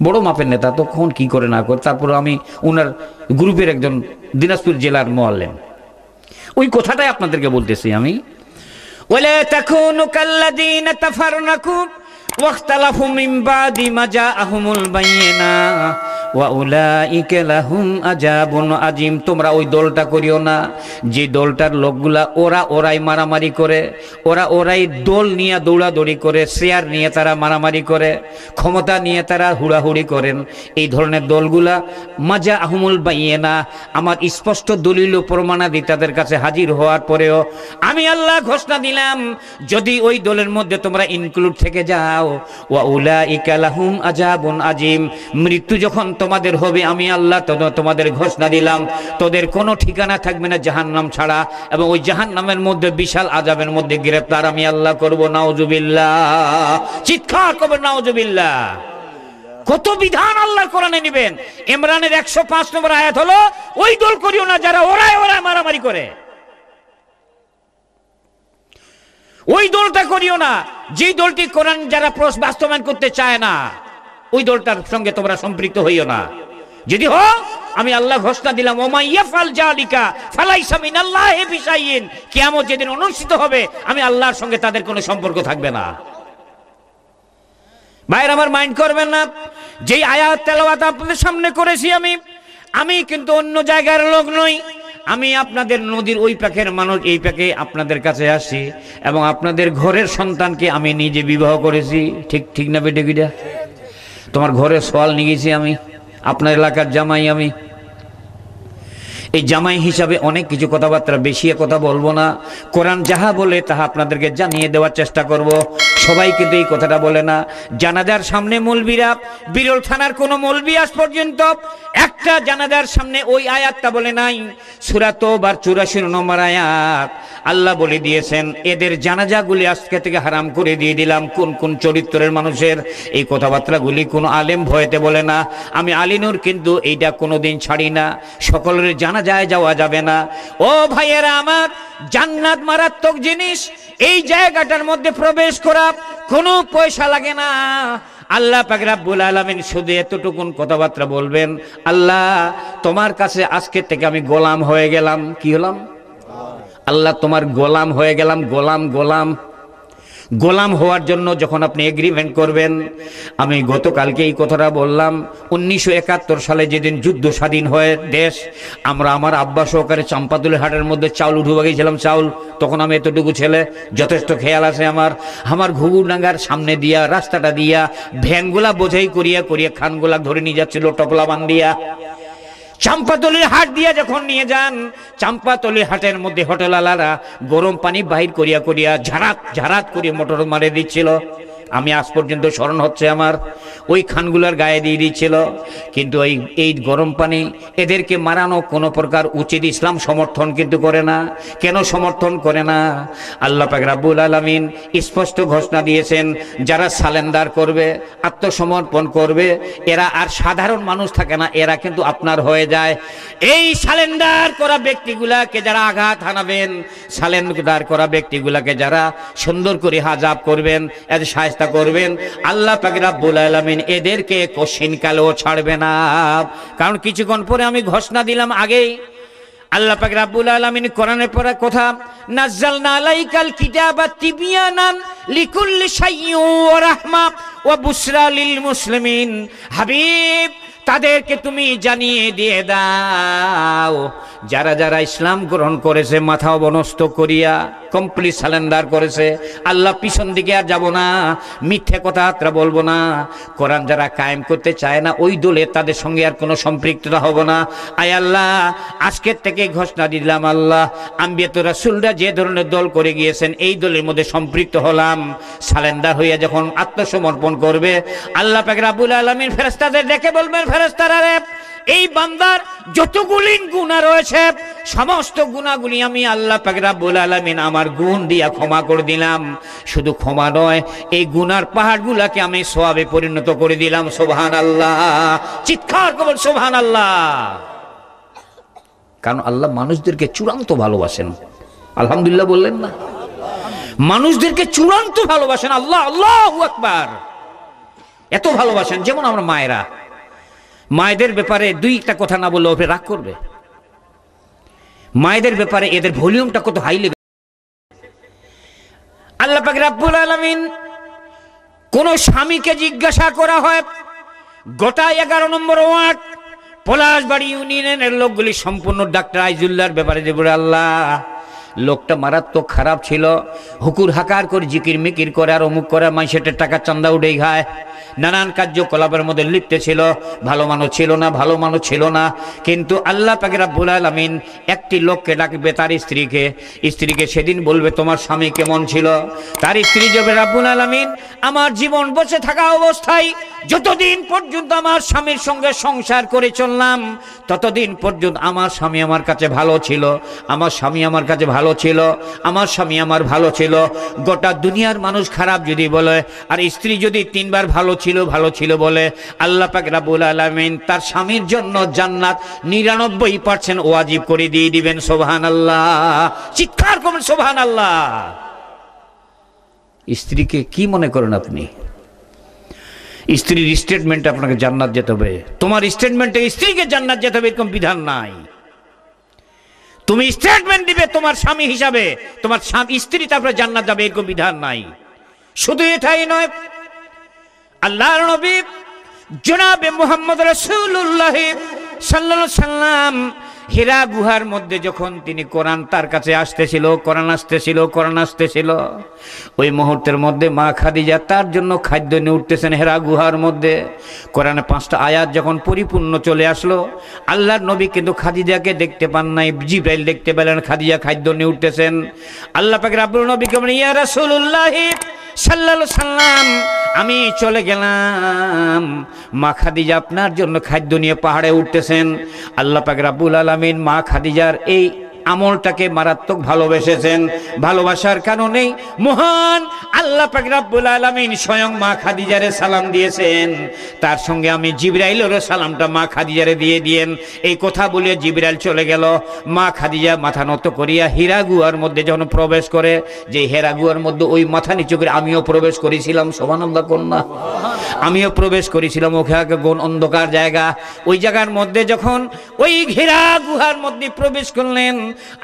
Speaker 1: বড় মাপের নেতা, তখন কি করে না করে। তারপর আমি ওনার গ্রুপের একজন দিনাজপুর জেলার মুআল্লিম, ওই কথাটাই আপনাদেরকে বলতেছি আমি। ওয়ালা তাকুনু কাল্লাযিনা তাফাররাকু ওয়াখতালাফু মিন বাদি মা জাআহুমুল বায়িনা ওয়া উলাইকা লাহুম আযাবুন আযীম। তোমরা ওই দলটা করিও না যে দলটার লোকগুলা ওরাই মারামারি করে, ওরাই দল নিয়ে দৌড়াদৌড়ি করে, শেয়ার নিয়ে তারা মারামারি করে, ক্ষমতা নিয়ে তারা হুড়াহুড়ি করেন। এই ধরনের দলগুলা মা জাআহুমুল বায়িনা, আমার স্পষ্ট দলিল ও প্রমাণাদি তাদের কাছে হাজির হওয়ার পরেও আমি আল্লাহ ঘোষণা দিলাম, যদি ওই দলের মধ্যে তোমরা ইনক্লুড থেকে যাও, ওয়া উলাইকা লাহুম আযাবুন আযীম, মৃত্যু যখন তোমাদের হবে আমি আল্লাহ তোমাদের ঘোষণা দিলাম, তোদের কোনো ঠিকানা থাকবে না জাহান্নাম ছাড়া, এবং ওই জাহান্নামের মধ্যে বিশাল আযাবের মধ্যে গ্রেফতার আমি আল্লাহ করব। নাউজুবিল্লাহ, চিৎকার করবেন নাউজুবিল্লাহ। কত বিধান আল্লাহর কোরআনে নেবেন। ইমরানের 105 নম্বর আয়াত হলো, ওই দল করিও না যারা ওরাই মারামারি করে। ওই দলটা করিও না যে দলটি কোরআন যারা বাস্তবায়ন করতে চায় না, ওই দলটার সঙ্গে তোমরা সম্পৃক্ত হইও না। যদি আমি আল্লাহ ঘোষণা দিলাম ওমাইয়াফাল জালিকা ফালাইসা মিনাল্লাহি বিশাইইন, কিয়ামত যেদিন অনুষ্ঠিত হবে আমি আল্লাহর সঙ্গে তাদের কোনো সম্পর্ক থাকবে না। ভাইরা আমার মাইন্ড করবেন না, যেই আয়াত তেলাওয়াত আপনাদের সামনে করেছি আমি কিন্তু অন্য জায়গার লোক নই। আমি আপনাদের নদীর ওই পাখের মানুষ, এই পাখে আপনাদের কাছে আসি এবং আপনাদের ঘরের সন্তানকে আমি নিজে বিবাহ করেছি। ঠিক না বেটে গিরা? তোমার ঘরের সোয়াল নিয়ে গেছি আমি, আপনার এলাকার জামাই আমি। এই জামাই হিসাবে অনেক কিছু কথাবার্তা বেশি কথা বলবো না। কোরআন যাহা বলে তাহা আপনাদেরকে জানিয়ে দেওয়ার চেষ্টা করব। সবাই কিন্তু এই কথাটা বলে না। জানাজার সামনে মৌলবীরা, বিরল থানার কোন মৌলবী আজ পর্যন্ত একটা জানাজার সামনে ওই আয়াতটা বলে নাই। সূরা তাওবার 84 নম্বর আয়াত আল্লাহ বলে দিয়েছেন এদের জানাজাগুলি আজকে থেকে হারাম করে দিয়ে দিলাম। কোন কোন চরিত্রের মানুষের এই কথাবার্তাগুলি কোনো আলেম ভয়েতে বলে না। আমি আলিনুর কিন্তু এইটা কোনোদিন ছাড়ি না। সকলের জানাজায় যাওয়া যাবে না। ও ভাইয়েরা আমার, জান্নাত মারাত্মক জিনিস। এই জায়গাটার মধ্যে প্রবেশ করা কোনো পয়সা লাগে না। আল্লাহ পাক রব্বুল আলামিন শুধু এতটুকুন কথাবার্তা বলবেন, আল্লাহ তোমার কাছে আজকে থেকে আমি গোলাম হয়ে গেলাম। কি হলাম? আল্লাহ তোমার গোলাম হয়ে গেলাম। গোলাম হওয়ার জন্য যখন আপনি এগ্রিমেন্ট করবেন, আমি গতকালকে এই কথাটা বললাম, 1971 সালে যেদিন যুদ্ধ স্বাধীন হয় দেশ, আমরা আমার আব্বা সহকারে চাম্পাতুলের হাটের মধ্যে চাউল উঠে গিয়েছিলাম। চাউল তখন আমি এতটুকু ছেলে, যথেষ্ট খেয়াল আছে আমার ঘুঘুডাঙ্গার সামনে দিয়া রাস্তাটা দিয়া ভ্যানগুলা বোঝাই করিয়া খানগুলা ধরে নিয়ে যাচ্ছিল টপলা বান্ধিয়া। চাম্পাতলির হাট দিয়া যখন নিয়ে যান, চাম্পাতলির হাটের মধ্যে হোটেলওয়ালারা গরম পানি বাহির করিয়া ঝাড়াত করে মোটর মারে দিচ্ছিল। আমি আজ পর্যন্ত স্মরণ হচ্ছে আমার, ওই খানগুলার গায়ে দিয়ে দিচ্ছিল। কিন্তু এই গরম পানি এদেরকে মারানো কোনো প্রকার উচিত ইসলাম সমর্থন কিন্তু করে না। কেন সমর্থন করে না? আল্লাহ পাক রব্বুল আলামিন স্পষ্ট ঘোষণা দিয়েছেন, যারা সালেন্ডার করবে, আত্মসমর্পণ করবে, এরা আর সাধারণ মানুষ থাকে না, এরা কিন্তু আপনার হয়ে যায়। এই সালেন্ডার করা ব্যক্তিগুলাকে যারা আঘাত হানাবেন, সালেন্ডার করা ব্যক্তিগুলাকে যারা সুন্দর করে হাজাব করবেন, এদের শায়েস্তা করবেন, আল্লাহ পাক রব্বুল আলামিন এদেরকে কশিন কালেও ছাড়বে না। কারণ কিছুক্ষণ পরে আমি ঘোষণা দিলাম আগেই, আল্লাহ পাক রব্বুল আলামিন কোরআনের পরে কথা, নাযালনা আলাইকাল কিতাবা তিবয়ানান লিকুল্লি শাইইন ওয়া রাহমা ওয়া বুশরা লিল মুসলিমিন। হাবিব, তাদেরকে তুমি জানিয়ে দিয়ে দাও, যারা যারা ইসলাম গ্রহণ করেছে, মাথা অবনষ্ট করিয়া কমপ্লিট সালেন্ডার করেছে, আল্লাহ পিছন দিকে আর যাব না, মিথ্যে কথাবার্তা বলবো না, কোরআন যারা কায়েম করতে চায় না ওই দলে তাদের সঙ্গে আর কোনো সম্পৃক্ততা হবো না। আয় আল্লাহ, আজকের থেকে ঘোষণা দিলাম, আল্লাহ আম্বিয়াত রাসূলরা যে ধরনের দল করে গিয়েছেন এই দলের মধ্যে সম্পৃক্ত হলাম। সালেন্ডার হইয়া যখন আত্মসমর্পণ করবে, আল্লাহ পাক রব্বুল আলামিন ফেরেশতাদের ডেকে বলবেন, ফেরেশতারা রে, এই বান্দার যতগুলি গুনাহ রয়েছে সমস্ত গুনাহগুলি আমি আল্লাহ পাক রব্বুল আলামিন আমার গুণ দিয়া ক্ষমা করে দিলাম। শুধু ক্ষমা নয়, এই গুনার পাহাড়গুলাকে আমি সওয়াবে পরিণত করে দিলাম। সুবহানাল্লাহ, চিৎকার করুন সুবহানাল্লাহ। কারণ আল্লাহ মানুষদেরকে চূড়ান্ত ভালোবাসেন। আলহামদুলিল্লাহ বললেন না? মানুষদেরকে চূড়ান্ত ভালোবাসেন আল্লাহ। আল্লাহু আকবার। এত ভালোবাসেন, যেমন আমরা মায়েদের ব্যাপারে দুইটা কথা না বললে ওপরে রাগ করবে। মায়েদের ব্যাপারে এদের ভলিউমটা কত হাই লেভেল। আল্লাহ পাক রব্বুল আলামিন কোন স্বামীকে জিজ্ঞাসা করা হয়, গোটা 11 নম্বর ওয়ার্ড পলাশবাড়ি ইউনিয়নের লোকগুলি সম্পূর্ণ ডাক্তার আইজুল্লাহর ব্যাপারে যে বলে, আল্লাহ লোকটা মারাত্মক খারাপ ছিল, হুকুর হাকার করে জিকির মিকির করে আর অমুক করে, মাইসেটের টাকা চান্দা উঠেই খায়, নানান কার্যকলাপের মধ্যে লিপ্ত ছিল, ভালো মানুষ ছিল না। কিন্তু আল্লাহ পাক রব্বুল আলামিন একটি লোককে ডাকবে, তার স্ত্রীকে সেদিন বলবে তোমার স্বামী কেমন ছিল। তার স্ত্রী যাবে, রব্বুল আলামিন আমার জীবন বেঁচে থাকা অবস্থায় যতদিন পর্যন্ত আমার স্বামীর সঙ্গে সংসার করে চললাম ততদিন পর্যন্ত আমার স্বামী আমার কাছে ভালো ছিল, আমার স্বামী আমার কাছে ভালো ছিল, আমার স্বামী আমার ভালো ছিল। গোটা দুনিয়ার মানুষ খারাপ যদি বলে আর স্ত্রী যদি 3 বার ভালো ছিল বলে, আল্লাহ পাক রব্বুল আলামিন তার স্বামীর জন্য জান্নাত 99% ওয়াজিব করে দিয়ে দিবেন। সুবহানাল্লাহ, চিৎকার করুন সুবহানাল্লাহ। স্ত্রীকে কি মনে করেন আপনি? স্ত্রীর স্টেটমেন্টে আপনাকে জান্নাত যেতে হবে, তোমার স্টেটমেন্টে স্ত্রীকে জান্নাত যেতে হবে এরকম বিধান নাই। তুমি স্টেটমেন্ট দিবে তোমার স্বামী হিসাবে, তোমার স্ত্রী তারপরে জান্নাত যাবে এরকম বিধান নাই। শুধু এটাই নয়, আল্লাহর নবী জনাবে মুহাম্মদ রাসূলুল্লাহ সাল্লাল্লাহু আলাইহি সাল্লাম হীরা গুহার মধ্যে যখন তিনি কোরআন তার কাছে আসতেছিল, কোরআন আসতেছিল, ওই মুহূর্তের মধ্যে মা খাদিজা তার জন্য খাদ্য নিয়ে উঠতেছেন হীরা গুহার মধ্যে। কোরআনে 5টা আয়াত যখন পরিপূর্ণ চলে আসলো, আল্লাহর নবী কিন্তু খাদিজাকে দেখতে পান নাই, জিবরাইল দেখতে পেলেন খাদিজা খাদ্য নিয়ে উঠতেছেন। আল্লাহ পাক রব্বুল নবীকে বলেন, ইয়া রাসূলুল্লাহ সাল্লাল্লাহু আলাইহি সাল্লাম, আমি চলে গেলাম, মা খাদিজা আপনার জন্য খাদ্য নিয়ে পাহাড়ে উঠতেছেন। আল্লাহ পাক রব্বুল আলামিন মা খাদিজার এই আমলটাকে মারাত্মক ভালোবেসেছেন। ভালোবাসার কারণেই মহান আল্লাহ পাক রব্বুল আলামিন স্বয়ং মা খাদিজারে সালাম দিয়েছেন। তার সঙ্গে আমি জিবরাইলেরও সালামটা মা খাদিজারে দিয়ে দিয়েন। এই কথা বলে জিবরাইল চলে গেল। মা খাদিজা মাথা নত করিয়া হীরা গুহার মধ্যে যখন প্রবেশ করে, যে হীরা গুহার মধ্যে ওই মাথা নিচু করে আমিও প্রবেশ করেছিলাম, সুবহানাল্লাহ কন্যা, আমিও প্রবেশ করেছিলাম। ওখানে কোন অন্ধকার জায়গা, ওই জায়গার মধ্যে যখন ওই হীরা গুহার মধ্যে প্রবেশ করলেন,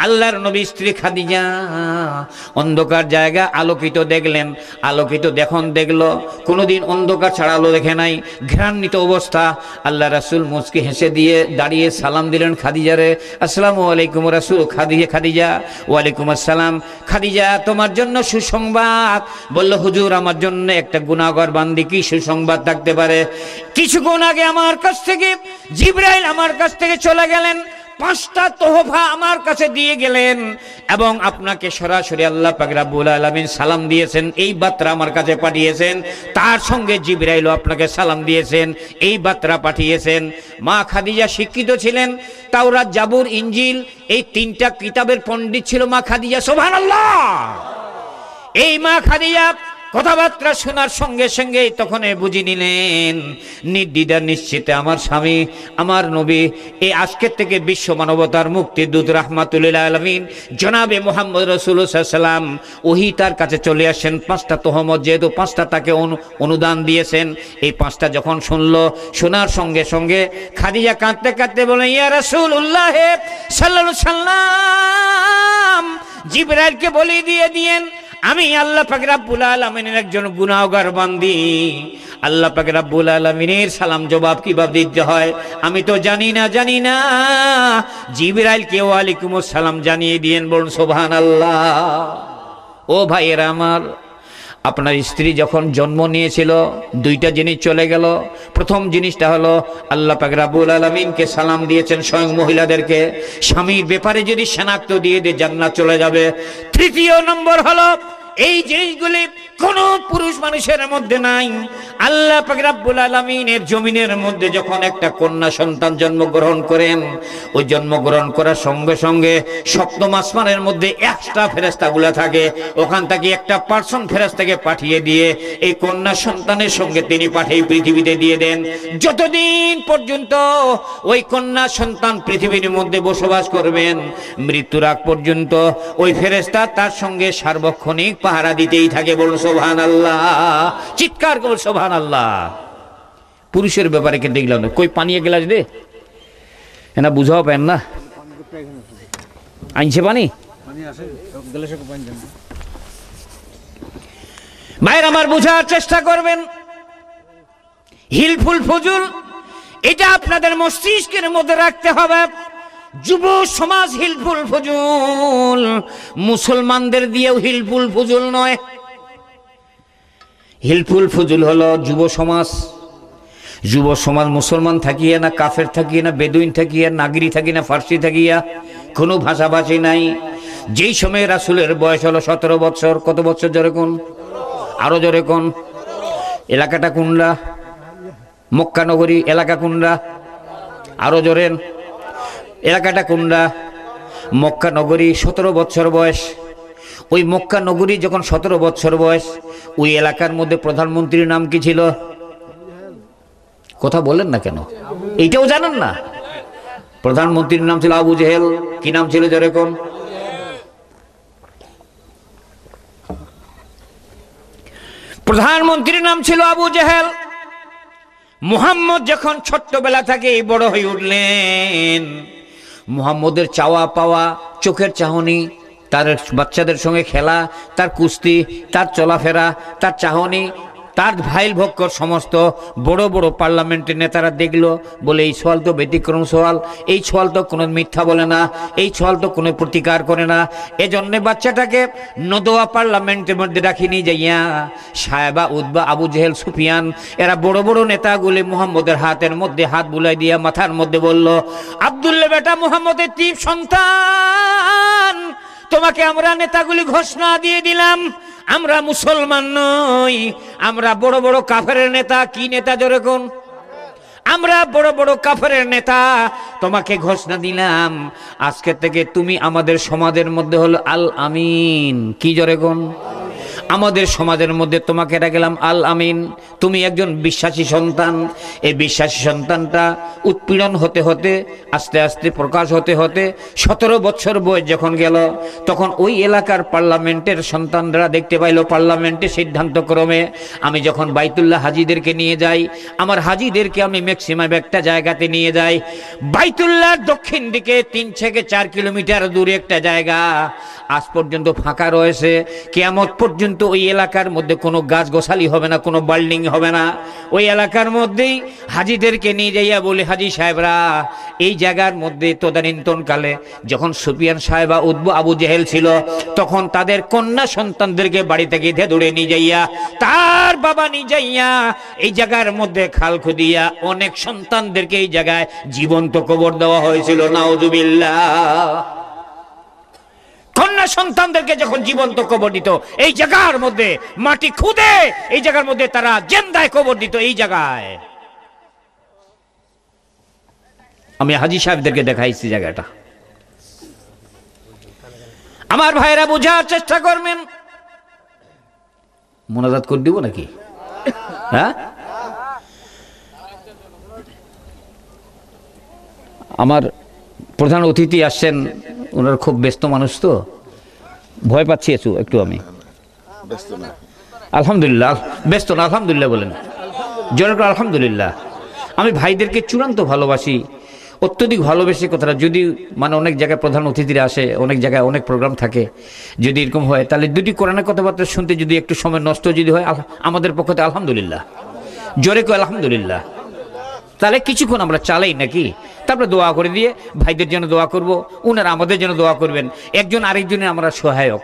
Speaker 1: আল্লাহর নবী স্ত্রী খাদিজা অন্ধকার জায়গা আলোকিত দেখলেন। আলোকিত দেখলো, কোনোদিন অন্ধকার ছাড়া আলো দেখে নাই, ঘ্রান্বিত অবস্থা। আল্লাহ রাসূল মুচকি হেসে দিয়ে দাঁড়িয়ে সালাম দিলেন খাদিজারে, আসসালামু আলাইকুম রাসূল। খাদিজা ওয়ালাইকুম আসসালাম। খাদিজা, তোমার জন্য সুসংবাদ। বলল, হুজুর আমার জন্য একটা গুনাহগার বান্দি, কি সুসংবাদ থাকতে পারে? কিছুক্ষণ আগে আমার কাছ থেকে জিবরাইল আমার কাছ থেকে চলে গেলেন, 5টা তোহফা আমার কাছে দিয়ে গেলেন, এবং আপনাকে সরাসরি আল্লাহ পাক রব্বুল আলামিন সালাম দিয়েছেন, এই বার্তা আমার কাছে পাঠিয়েছেন। তার সঙ্গে জিবরাইলও আপনাকে সালাম দিয়েছেন, এই বার্তা পাঠিয়েছেন। মা খাদিজা শিক্ষিত ছিলেন, তাওরাত, জাবুর, ইনজিল এই 3টা কিতাবের পণ্ডিত ছিল মা খাদিজা, সুবহানাল্লাহ। এই মা খাদিজা কথাবার্তা শোনার সঙ্গে সঙ্গে তখন বুঝে নিলেন, নির্দ্বিধা নিশ্চিতে আমার স্বামী, আমার নবী, এই আজকের থেকে বিশ্ব মানবতার মুক্তির দূত রাহমাতুল লিল আলামিন জনাবে মুহাম্মদ রাসূলুল্লাহ সাল্লাল্লাহু আলাইহি ওয়াসাল্লাম ওহী তার কাছে চলে আসেন। 5টা তহমত, যেহেতু 5টা তাকে অনুদান দিয়েছেন, এই 5টা যখন শুনলো, শোনার সঙ্গে সঙ্গে খাদিজা কাঁদতে কাঁদতে বলেন, ইয়া রাসূলুল্লাহ সাল্লাল্লাহু আলাইহি ওয়াসাল্লাম, জিবরাইলকে বলে দিয়েন আমি আল্লাহ পাক রব্বুল আলামিনের একজন গুনাহগার বান্দি। আল্লাহ পাক রব্বুল আলামিনের সালাম জবাব কিভাবে দিতে হয় আমি তো জানি না। জিবরাইলকে ওয়ালাইকুম আসসালাম জানিয়ে দিয়েন, বলুন সুবহানাল্লাহ। ও ভাইয়েরা আমার, আপনার স্ত্রী যখন জন্ম নিয়েছিল 2টা জিনিস চলে গেল। প্রথম জিনিসটা হলো আল্লাহ পাক রব্বুল আলামিনকে সালাম দিয়েছেন স্বয়ং মহিলাদেরকে, স্বামীর ব্যাপারে যদি শনাক্ত দিয়ে দে জান্নাত চলে যাবে। 3য় নম্বর হলো এই জিনিসগুলি কোন পুরুষ মানুষের মধ্যে নাই। আল্লাহ পাক রব্বুল আলামিনের জমিনের মধ্যে যখন একটা কন্যা সন্তান জন্মগ্রহণ করেন, ওই জন্মগ্রহণ করার সঙ্গে সঙ্গে সপ্তম আসমানের মধ্যে এক্সট্রা ফেরেশতাগুলো থাকে, ওখান থেকে একটা পার্সন ফেরেশতাকে পাঠিয়ে দিয়ে এই কন্যা সন্তানের সঙ্গে তিনি পাঠিয়ে পৃথিবীতে দিয়ে দেন। যতদিন পর্যন্ত ওই কন্যা সন্তান পৃথিবীর মধ্যে বসবাস করবেন, মৃত্যুর আগ পর্যন্ত ওই ফেরেশতা তার সঙ্গে সার্বক্ষণিক পাহারা দিতেই থাকে, বলুন সুবহানাল্লাহ। চিৎকার করুন সুবহানাল্লাহ। পুরুষের ব্যাপারে কে দেখলাম না, কই পানি এক গ্লাস দে, না বুঝাও পেন না, আনছে পানি ভাইয়ের আমার, বুঝার চেষ্টা করবেন। হিলফুল ফুজুল এটা আপনাদের মস্তিষ্কের মধ্যে রাখতে হবে। যুব সমাজ হিলফুল ফুজুল, মুসলমানদের দিয়েও হিলফুল ফুজুল নয়। হিলফুল ফুজুল হলো যুব সমাজ। যুব সমাজ মুসলমান থাকিয়া না কাফের থাকিয়া না বেদুইন থাকিয়া নাগরি থাকি না ফার্সি থাকিয়া, কোনো ভাষাভাষী নাই। যেই সময় রাসূলের বয়স হলো 17 বছর। কত বছর জোরে কোন, আরো জোরে কোন। এলাকাটা কোনরা? মক্কা নগরী এলাকা কোনরা? আরো জোরেন। এলাকাটা কোনরা? মক্কা নগরী। 17 বছর বয়স। ওই মক্কা নগরী যখন 17 বছর বয়স, ওই এলাকার মধ্যে প্রধানমন্ত্রীর নাম কি ছিল? কথা বলেন না কেন, এইটাও জানেন না? প্রধানমন্ত্রীর নাম ছিল আবু জেহেল। কি নাম ছিল যেরকম? প্রধানমন্ত্রীর নাম ছিল আবু জেহেল। মুহাম্মদ যখন ছোট্টবেলা থেকে বড় হয়ে উঠলেন, মুহাম্মদের চাওয়া পাওয়া, চোখের চাহনি, তার বাচ্চাদের সঙ্গে খেলা, তার কুস্তি, তার চলাফেরা, তার চাহনি, তার ভাইল ভক্কর সমস্ত বড় বড় পার্লামেন্টের নেতারা দেখলো, বলে এই সোয়াল তো ব্যতিক্রম সোয়াল, এই সোয়াল তো কোনো মিথ্যা বলে না, এই সোয়াল তো কোনো প্রতিকার করে না। এজন্য বাচ্চাটাকে নদোয়া পার্লামেন্টের মধ্যে রাখিনি যাইয়া সাহেবা, উদ্বা, আবু জেহেল, সুফিয়ান, এরা বড় বড় নেতাগুলি মুহাম্মদের হাতের মধ্যে হাত বুলাই দিয়া মাথার মধ্যে বলল, আব্দুল্লাহ বেটা মুহাম্মদের তীব সন্তান, তোমাকে আমরা নেতাগুলি ঘোষণা দিয়ে দিলাম, আমরা মুসলমান নই, আমরা বড় বড় কাফেরের নেতা। কি নেতা জোরে কোন? আমরা বড় বড় কাফেরের নেতা। তোমাকে ঘোষণা দিলাম, আজকে থেকে তুমি আমাদের সমাজের মধ্যে হলো আল আমিন। কি জোরে কোন? আমাদের সমাজের মধ্যে তোমাকে রাখলাম আল আমিন। তুমি একজন বিশ্বাসী সন্তান। এই বিশ্বাসী সন্তানটা উৎপীড়ন হতে হতে আস্তে আস্তে প্রকাশ হতে হতে 17 বছর বয়স যখন গেল, তখন ওই এলাকার পার্লামেন্টের সন্তানরা দেখতে পাইল, পার্লামেন্টের সিদ্ধান্তক্রমে আমি যখন বাইতুল্লাহ হাজিদেরকে নিয়ে যাই, আমার হাজিদেরকে আমি ম্যাক্সিমাম একটা জায়গাতে নিয়ে যাই, বাইতুল্লাহর দক্ষিণ দিকে 3 থেকে 4 কিলোমিটার দূরে একটা জায়গা আজ পর্যন্ত ফাঁকা রয়েছে। কিয়ামত পর্যন্ত ওই এলাকার মধ্যে কোনো গাছ গোছালি হবে না, কোনো বিল্ডিং হবে না। ওই এলাকার মধ্যেই হাজিদেরকে নিয়ে যাইয়া বলে, হাজি সাহেবরা, এই জায়গার মধ্যে তদানীন্তনকালে যখন সুফিয়ান সাহেবা, উদ্বা, আবু জেহেল ছিল, তখন তাদের কন্যা সন্তানদেরকে বাড়ি থেকে ধরে নিয়ে যাইয়া, তার বাবা নিয়ে যাইয়া এই জায়গার মধ্যে খাল খুদিয়া অনেক সন্তানদেরকে এই জায়গায় জীবন্ত কবর দেওয়া হয়েছিল। নাউজুবিল্লাহ। কন্যা সন্তানদেরকে যখন জীবন্ত কবর দিত, এই জায়গার মধ্যে মাটি খুদে এই জায়গার মধ্যে তারা জিন্দায় কবর দিত। এই জায়গায় আমি হাজি সাহেবদেরকে দেখাইছি জায়গাটা। আমার ভাইরা বোঝার চেষ্টা করবেন। মোনাজাত করে দিব নাকি? হ্যাঁ, আমার প্রধান অতিথি আসছেন, ওনারা খুব ব্যস্ত মানুষ, তো ভয় পাচ্ছি একটু আমি। আলহামদুলিল্লাহ, ব্যস্ত না, আলহামদুলিল্লাহ বলেন, জোরে করে আলহামদুলিল্লাহ। আমি ভাইদেরকে চূড়ান্ত ভালোবাসি, অত্যধিক ভালোবেসে কথাটা। যদি মানে অনেক জায়গায় প্রধান অতিথিরা আসে, অনেক জায়গায় অনেক প্রোগ্রাম থাকে, যদি এরকম হয় তাহলে দুটি কোরআনের কথাবার্তা শুনতে যদি একটু সময় নষ্ট যদি হয়, আমাদের পক্ষে আলহামদুলিল্লাহ, জোরে করে আলহামদুলিল্লাহ। তাহলে কিছুক্ষণ আমরা চালাই নাকি, তারপরে দোয়া করে দিয়ে ভাইদের জন্য দোয়া করব, ওনারা আমাদের জন্য দোয়া করবেন। একজন আরেকজনের আমরা সহায়ক,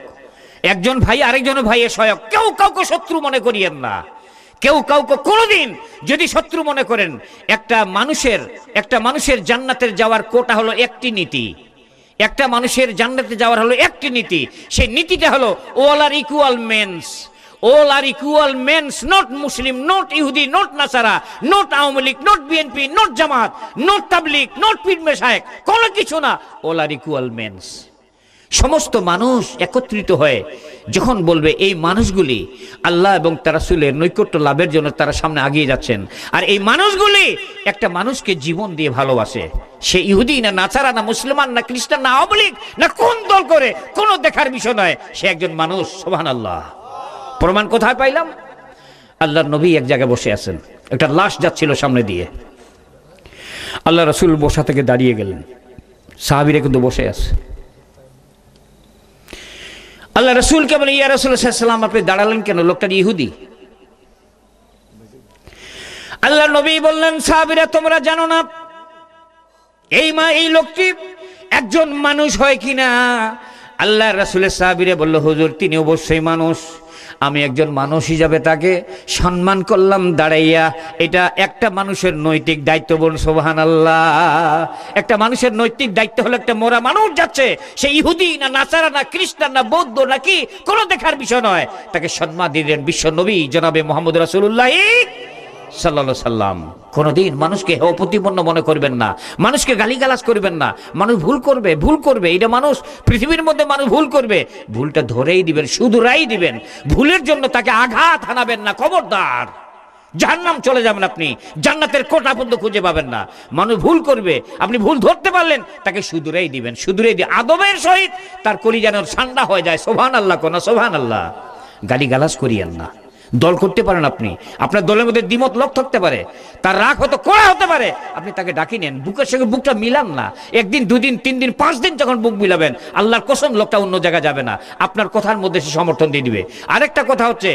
Speaker 1: একজন ভাই আরেকজন ভাইয়ের সহায়ক। কেউ কাউকে শত্রু মনে করিয়েন না, কেউ কাউকে কোনোদিন যদি শত্রু মনে করেন। একটা মানুষের জান্নাতের যাওয়ার কোটা হলো একটি নীতি, একটা মানুষের জান্নাতে যাওয়ার হলো একটি নীতি। সেই নীতিটা হলো all are equal means, all are equal men, not Muslim, not Yehudi, not Nasara, not Awami League, not BNP, not Jamaat, not Tabligh, not Pir Mashayikh, কোনো কিছু না। all are equal men। সমস্ত মানুষ একত্রিত হয়ে যখন বলবে, এই মানুষগুলি আল্লাহ এবং তার রাসূলের নৈকট্য লাভের জন্য তারা সামনে এগিয়ে যাচ্ছেন, আর এই মানুষগুলি একটা মানুষকে জীবন দিয়ে ভালোবাসে, সে ইহুদি না, নাসারা না, মুসলমান না, খ্রিস্টান না, আওয়ামী লীগ না, কোন দল করে, কোনো দেখার বিষয় নয়, সে একজন মানুষ। সুবহানাল্লাহ। প্রমাণ কোথায় পাইলাম? আল্লাহর নবী এক জায়গায় বসে আছেন, একটা লাশ যাচ্ছিল সামনে দিয়ে, আল্লাহ রাসূল বসা থেকে দাঁড়িয়ে গেলেন, সাহাবীরা কিন্তু বসে আছে। আল্লাহ রাসূলকে বলে, ইয়া রাসূলুল্লাহ সাল্লাল্লাহু আলাইহি ওয়াসাল্লাম, আপনি দাঁড়ালেন কেন? লোকটা ইহুদি। আল্লাহ নবী বললেন, সাহাবীরা তোমরা জানো না এই লোকটি একজন মানুষ হয় কিনা? আল্লাহ রাসূলের সাহাবীরা বলল, হুজুর তিনি অবশ্যই মানুষ, আমি একজন মানুষ হিসাবে তাকে সম্মান করলাম দাঁড়াইয়া। এটা একটা মানুষের নৈতিক দায়িত্ব। বল সুবহানাল্লাহ। একটা মানুষের নৈতিক দায়িত্ব হলো, একটা মোরা মানুষ যাচ্ছে, সে ইহুদি না, নাসারা না, খ্রিস্টান না, বৌদ্ধ নাকি, কোনো দেখার বিষয় নয়, তাকে সম্মান দিলেন বিশ্ব নবী জনাবে মুহাম্মদ রাসূলুল্লাহ সাল্লাল্লাহু আলাইহি সাল্লাম। কোনদিন মানুষকে হেয় প্রতিপন্ন মনে করবেন না, মানুষকে গালিগালাজ করবেন না। মানুষ ভুল করবে, এটা মানুষ, পৃথিবীর মধ্যে মানুষ ভুল করবে, ভুলটা ধরেই দিবেন, শুধরাই দিবেন, ভুলের জন্য তাকে আঘাত হানাবেন না, খবরদার, জাহান্নাম চলে যাবেন আপনি, জান্নাতের কোটা পর্যন্ত খুঁজে পাবেন না। মানুষ ভুল করবে, আপনি ভুল ধরতে পারলেন, তাকে শুধরাই দিবেন, শুধরাই দিয়ে আদবের সহিত তার কলিজা যেন ঠান্ডা হয়ে যায়। সুবহানাল্লাহ, কোন সুবহানাল্লাহ। গালিগালাজ করিয়েন না, দল করতে পারেন আপনি, আপনার দলের মধ্যে দ্বিমত লোক থাকতে পারে, তার রাগ হয়তো কড়া হতে পারে, আপনি তাকে ডাকি নেন, বুকের সঙ্গে বুকটা মিলান না। একদিন, 2 দিন, 3 দিন, 5 দিন যখন বুক মিলাবেন, আল্লাহর কসম লোকটা অন্য জায়গায় যাবে না, আপনার কথার মধ্যে সে সমর্থন দিয়ে দিবে। আরেকটা কথা হচ্ছে,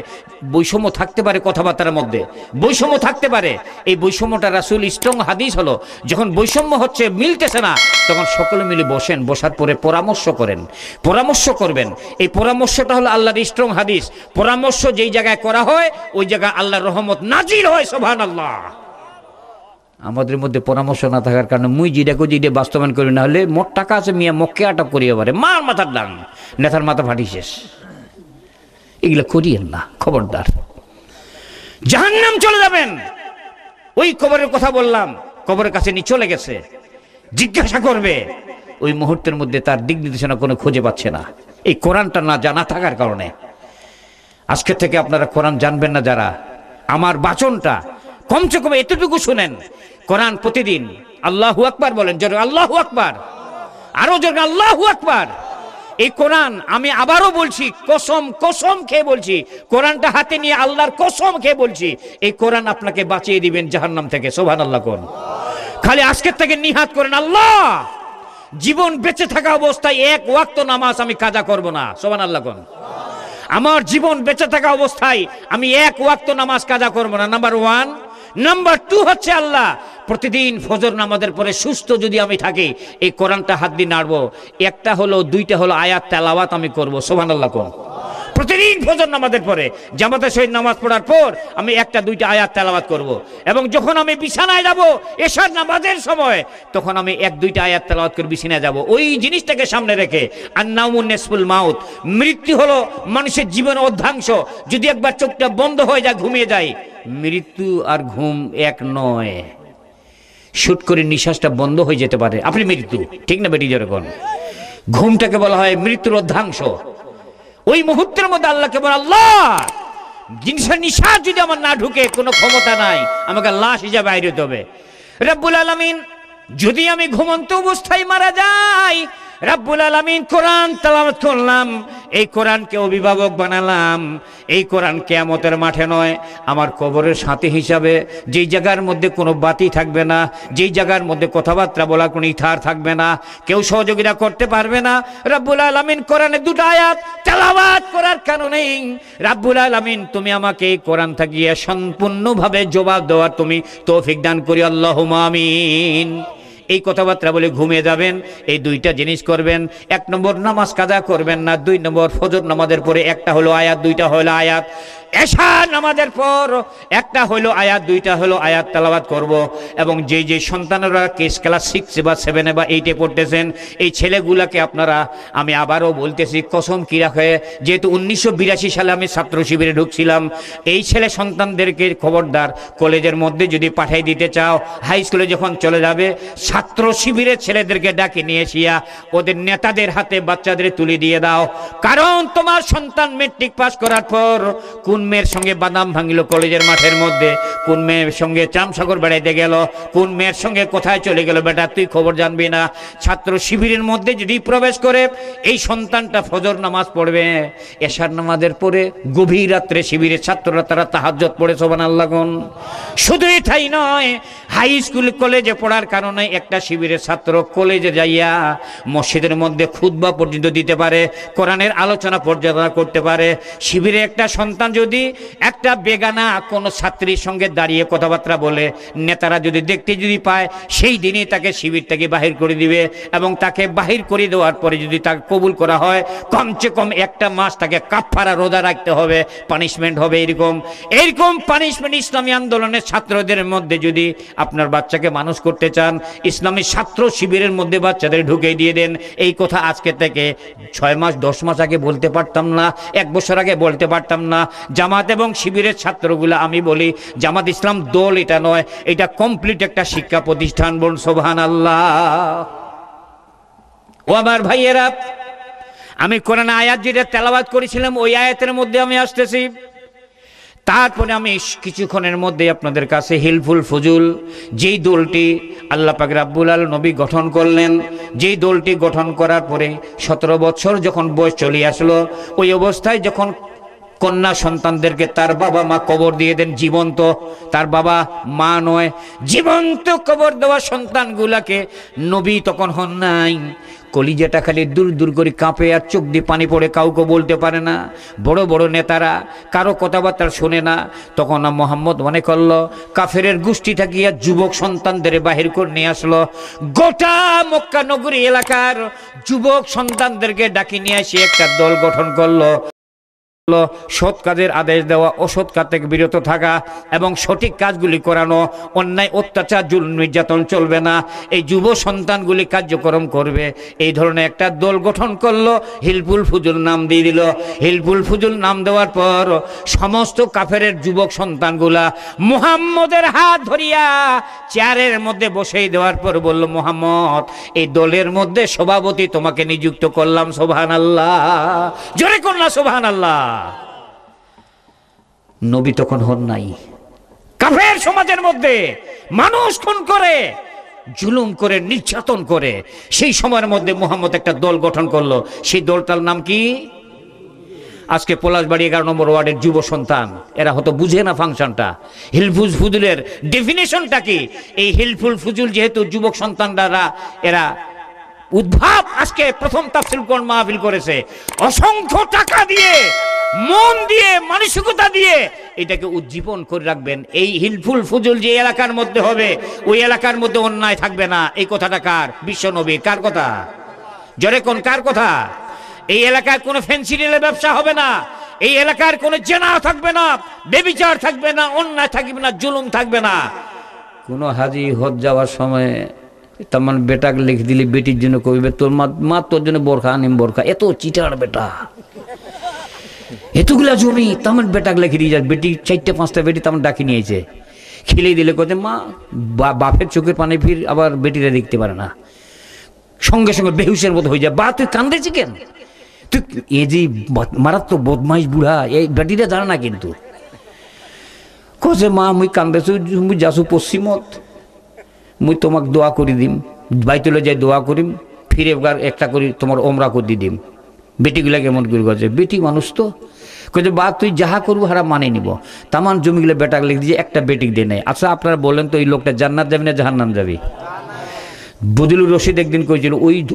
Speaker 1: বৈষম্য থাকতে পারে কথাবার্তার মধ্যে, বৈষম্য থাকতে পারে। এই বৈষম্যটা রাসূল স্ট্রং হাদিস হলো, যখন বৈষম্য হচ্ছে, মিলতেছে না, তখন সকলে মিলে বসেন, বসার পরে পরামর্শ করেন, পরামর্শ করবেন। এই পরামর্শটা হলো আল্লাহর স্ট্রং হাদিস। পরামর্শ যেই জায়গায় করা হয়, ওই জায়গায় আল্লাহর রহমত নাজিল হয়। সুবহানাল্লাহ। আমাদের মধ্যে পরামর্শ না থাকার কারণে মুই যেটাকে যেটা বাস্তবায়ন করি, না হলে মোট টাকা আছে মিয়া মক্কে আটক করিয়ে পারে, মার মাথার ডাং, নেতার মাথা ফাটি শেষ। এগুলো করিয়েন না, খবরদার, জাহান্নাম চলে যাবেন। ওই কবরের কথা বললাম, কবরের কাছে নিয়ে চলে গেছে, জিজ্ঞাসা করবে, ওই মুহূর্তের মধ্যে তার দিক নির্দেশনা কোনো খুঁজে পাচ্ছে না, এই কোরআনটা না জানা থাকার কারণে। আজকে থেকে আপনারা কোরআন জানবেন না যারা, আমার বাচনটা কমসে কম এতটুকু শুনেন, কোরআন প্রতিদিন আল্লাহু আকবার বলেন, জোরে আল্লাহু আকবার, আরো জোরে আল্লাহু আকবার। এই কোরআন আমি আবারও বলছি, কসম কসম খেয়ে বলছি, কোরআনটা হাতে নিয়ে আল্লাহর কসম খেয়ে বলছি, এই কোরআন আপনাকে বাঁচিয়ে দিবেন জাহান্নাম থেকে। সুবহানাল্লাহ কোন। খালি আজকের থেকে নিহাত করেন, আল্লাহ জীবন বেঁচে থাকা অবস্থায় 1 ওয়াক্ত নামাজ আমি কাজা করব না। সুবহানাল্লাহ কোন। আমার জীবন বেঁচে থাকা অবস্থায় আমি 1 ওয়াক্ত নামাজ কাজা করব না, নাম্বার 1। নাম্বার 2 হচ্ছে, আল্লাহ প্রতিদিন ফজর নামাজের পরে সুস্থ যদি আমি থাকি, এই কোরআনটা হাত দিয়ে নাড়বো, 1টা হলো 2টা হলো আয়াত তেলাওয়াত আমি করব। সুবহানাল্লাহ কোন। প্রতিদিন ফজর নামাজের পরে জামাতের সহিত নামাজ পড়ার পর আমি 1টা 2টা আয়াত তেলাওয়াত করব, এবং যখন আমি বিছানায় যাব এশার নামাজের সময়, তখন আমি 1-2টা আয়াত তেলাওয়াত করে বিছানায় যাব। ওই জিনিসটাকে সামনে রেখে, আন-নাউমুন নিসফুল মাউত, মৃত্যু হলো মানুষের জীবনের অর্ধাংশ। যদি একবার চোখটা বন্ধ হয়ে যায়, ঘুমিয়ে যায়, মৃত্যু আর ঘুম এক নয়। শুট করে নিঃশ্বাসটা বন্ধ হয়ে যেতে পারে, আপনি মৃত্যু, ঠিক না বেটি? যেরকম ঘুমটাকে বলা হয় মৃত্যুর অর্ধাংশ। ওই মুহূর্তের মধ্যে আল্লাহকে বল, আল্লাহ জিনিসের নিঃশ্বাস যদি আমার না ঢুকে, কোনো ক্ষমতা নাই, আমাকে লাশ হিসাবে বাইরে হতে হবে। রব্বুল আলামিন, যদি আমি ঘুমন্ত অবস্থায় মারা যাই, রব্বুল আলামিন কোরআন তেলাওয়াত করলাম, এই কোরআনকে অভিভাবক বানালাম, এই কোরআন কিয়ামতের মাঠে নয়, আমার কবরের সাথী হিসাবে, যেই জায়গার মধ্যে কোনো বাতি থাকবে না, যেই জায়গার মধ্যে কথাবার্তা বলার কোনো ইথার থাকবে না, কেউ সহযোগিতা করতে পারবে না। রব্বুল আলামিন কোরআনে 2টা আয়াত তেলাওয়াত করার কারণেই রব্বুল আলামিন তুমি আমাকে এই কোরআন থাকিয়ে সম্পূর্ণভাবে জবাব দেওয়ার তুমি তৌফিক দান করি, আল্লাহুম্মা আমিন। এই কথাবার্তা বলে ঘুমিয়ে যাবেন। এই 2টা জিনিস করবেন। 1 নম্বর, নামাজ কাজা করবেন না। 2 নম্বর, ফজর নামাজের পরে 1টা হলো আয়াত, 2টা হলো আয়াত। এশা নামাজের পর 1টা হলো আয়াত, 2টা হলো আয়াত তেলাওয়াত করব। এবং যে সন্তানেরা ক্লাস 6 বা 7 বা 8 পড়তেছেন, এই ছেলেগুলাকে আপনারা, আমি আবারও বলতেছি, কসম কি রাখে, যেহেতু 1982 সালে আমি ছাত্র শিবিরে ঢুকছিলাম, এই ছেলে সন্তানদেরকে খবরদার, কলেজের মধ্যে যদি পাঠিয়ে দিতে চাও, হাই স্কুলে যখন চলে যাবে, ছাত্র শিবিরের ছেলেদেরকে ডাকে নিয়ে এসিয়া ওদের নেতাদের হাতে বাচ্চাদের তুলে দিয়ে দাও। কারণ তোমার সন্তান মেট্রিক পাস করার পর কোন মেয়ের সঙ্গে বাদাম ভাঙিল কলেজের মাঠের মধ্যে, কোন মেয়ের সঙ্গে চামসাগর বেড়াইতে গেল, কোন মেয়ের সঙ্গে কোথায় চলে গেল, বেটা তুই খবর জানবি না। ছাত্র শিবিরের মধ্যে যদি প্রবেশ করে, এই সন্তানটা ফজর নামাজ পড়বে, এশার নামাজের পরে গভীর রাত্রে শিবিরের ছাত্ররা তারা তাহাজ্জুদ পড়ে। সুবহানাল্লাহ। শুধুই তাই নয়, হাই স্কুল কলেজে পড়ার কারণে একটা শিবিরের ছাত্র কলেজে যাইয়া মসজিদের মধ্যে খুতবা পর্যন্ত দিতে পারে, কোরআনের আলোচনা পর্যন্ত করতে পারে। শিবিরে একটা সন্তান যদি একটা বেগানা কোনো ছাত্রীর সঙ্গে দাঁড়িয়ে কথাবার্তা বলে, নেতারা যদি দেখতে যদি পায়, সেই দিনই তাকে শিবির থেকে বাহির করে দিবে। এবং তাকে বাহির করে দেওয়ার পরে যদি তাকে কবুল করা হয়, কমসে কম 1টা মাস তাকে কাফারা রোজা রাখতে হবে, পানিশমেন্ট হবে। এরকম পানিশমেন্ট ইসলামী আন্দোলনের ছাত্রদের মধ্যে যদি আপনার বাচ্চাকে মানুষ করতে চান, ইসলামী ছাত্র শিবিরের মধ্যে বাচ্চাদের ঢুকে দিয়ে দেন। এই কথা আজকে থেকে 6 মাস 10 মাস আগে বলতে পারতাম না, 1 বছর আগে বলতে পারতাম না। জামাত এবং শিবিরের ছাত্রগুলা, আমি বলি জামাত ইসলাম দল এটা নয়, এটা কমপ্লিট একটা শিক্ষা প্রতিষ্ঠান। বলুন সুবহানাল্লাহ। ও আমার ভাইয়েরা, আমি কোরআন আয়াত যেটা তেলাওয়াত করেছিলাম, ওই আয়াতের মধ্যে আমি আসতেছি। তারপরে আমি কিছুক্ষণের মধ্যে আপনাদের কাছে হিলফুল ফুজুল, যেই দলটি আল্লাহ পাক রাব্বুল আলামিন নবী গঠন করলেন, যেই দলটি গঠন করার পরে 17 বছর যখন বয়স চলে আসলো, ওই অবস্থায় যখন কন্যা সন্তানদেরকে তার বাবা মা কবর দিয়ে দেন জীবন্ত, তার বাবা মা নয়, জীবন্ত কবর দেওয়া সন্তানগুলাকে নবী তখন হন নাই। কলিজাটা খালি দূর দূর করে কাঁপে আর চোখ দিয়ে পানি পড়ে, কাউকে বলতে পারে না। বড় বড় নেতারা কারো কথাবার্তা শোনে না। তখন মোহাম্মদ মনে করলো কাফেরের গোষ্ঠী থাকিয়া যুবক সন্তানদের বাহির করে নিয়ে আসলো। গোটা মক্কা নগরী এলাকার যুবক সন্তানদেরকে ডাকি নিয়ে এসে একটা দল গঠন করলো। সৎ কাজের আদেশ দেওয়া, অসৎ কাজ থেকে বিরত থাকা এবং সঠিক কাজগুলি করানো। অন্যায় অত্যাচার জুলুম নির্যাতন চলবে না, এই যুব সন্তানগুলি কার্যক্রম করবে। এই ধরনের একটা দল গঠন করলো, হিলফুল ফুজুল নাম দিয়ে দিল। হিলফুল ফুজুল নাম দেওয়ার পর সমস্ত কাফেরের যুবক সন্তানগুলা মুহাম্মদের হাত ধরিয়া চেয়ারের মধ্যে বসেই দেওয়ার পর বলল, মুহাম্মদ এই দলের মধ্যে সভাপতি তোমাকে নিযুক্ত করলাম। সুবহানাল্লাহ, জোরে করলাম সুবহানাল্লাহ। নবী তখন হন নাই। কাফের সমাজের মধ্যে মানুষ খুন করে, জুলুম করে, নির্যাতন করে, সেই সময়ের মধ্যে মুহাম্মদ একটা দল গঠন করলো। সেই দলটার নাম কি? আজকে পলাশবাড়ি 11 নম্বর ওয়ার্ডের যুব সন্তান, এরা হয়তো বুঝে না ফাংশনটা। হিলফুল ফুজুলের ডেফিনেশনটা কি? এই হিলফুল ফুজুল যেহেতু যুবক সন্তানরা এরা উদ্ভাব আজকে প্রথম তাফসীর কোরআন মাহফিল করেছে, অসংখ্য টাকা দিয়ে, মন দিয়ে, মানসিকতা দিয়ে এটাকে উজ্জীবন করে রাখবেন। এই হিলফুল ফুজুল যে এলাকার মধ্যে হবে, ওই এলাকার মধ্যে অন্যায় থাকবে না। এই কথাটা কার? বিশ্ব নবী। কার কথা? জোরে কোন কার কথা? এই এলাকায় কোনো ফেন্সিডিলের ব্যবসা হবে না, এই এলাকার কোনো জেনা থাকবে না, বেবিচার থাকবে না, অন্যায় থাকবে না, জুলুম থাকবে না। কোনো হাজি হজ যাওয়ার সময় তেমন বেটাকে লিখে দিলি, বেটির জন্য কইবে তোর মা তোর জন্য বোরখা আনিম বোরখা। এত চিটার বেটা, এতগুলা জমি তেমন বেটাকে লিখে দিয়ে যায়। বেটি 4-5টা বেটি তেমন ডাকি নিয়েছে, খেলিয়ে দিলে কছে মা, বাপের চোখের পানি ফির আবার বেটিরা দেখতে পারে না, সঙ্গে সঙ্গে বেহুশের মতো হয়ে যায়। বা তুই কান্দেছি কেন? তুই এ যে মারাত্মক বদমাইশ বুড়া, এই বেটিরা জানে না কিন্তু। কছে মা মুই কান্দেছো, মুই যাসু পশ্চিমত, মুই তোমাক দোয়া করি দিম, বাইতুলে যাই দোয়া করিম, ফিরে এবার একটা করি তোমার ওমরা করে দিম। বেটিগুলা কেমন করে গেছে? বেটি মানুষ তো কছে বা তুই যাহা করবো হারা মানে নিব। তামান জমিগুলো বেটাকে লিখে দিয়ে একটা বেটিক দিয়ে নেয়। আচ্ছা আপনারা বলেন তো এই লোকটা জান্নাত যাবি না জাহান্নাম যাবি? বদিলুর রশিদ একদিন কইছিল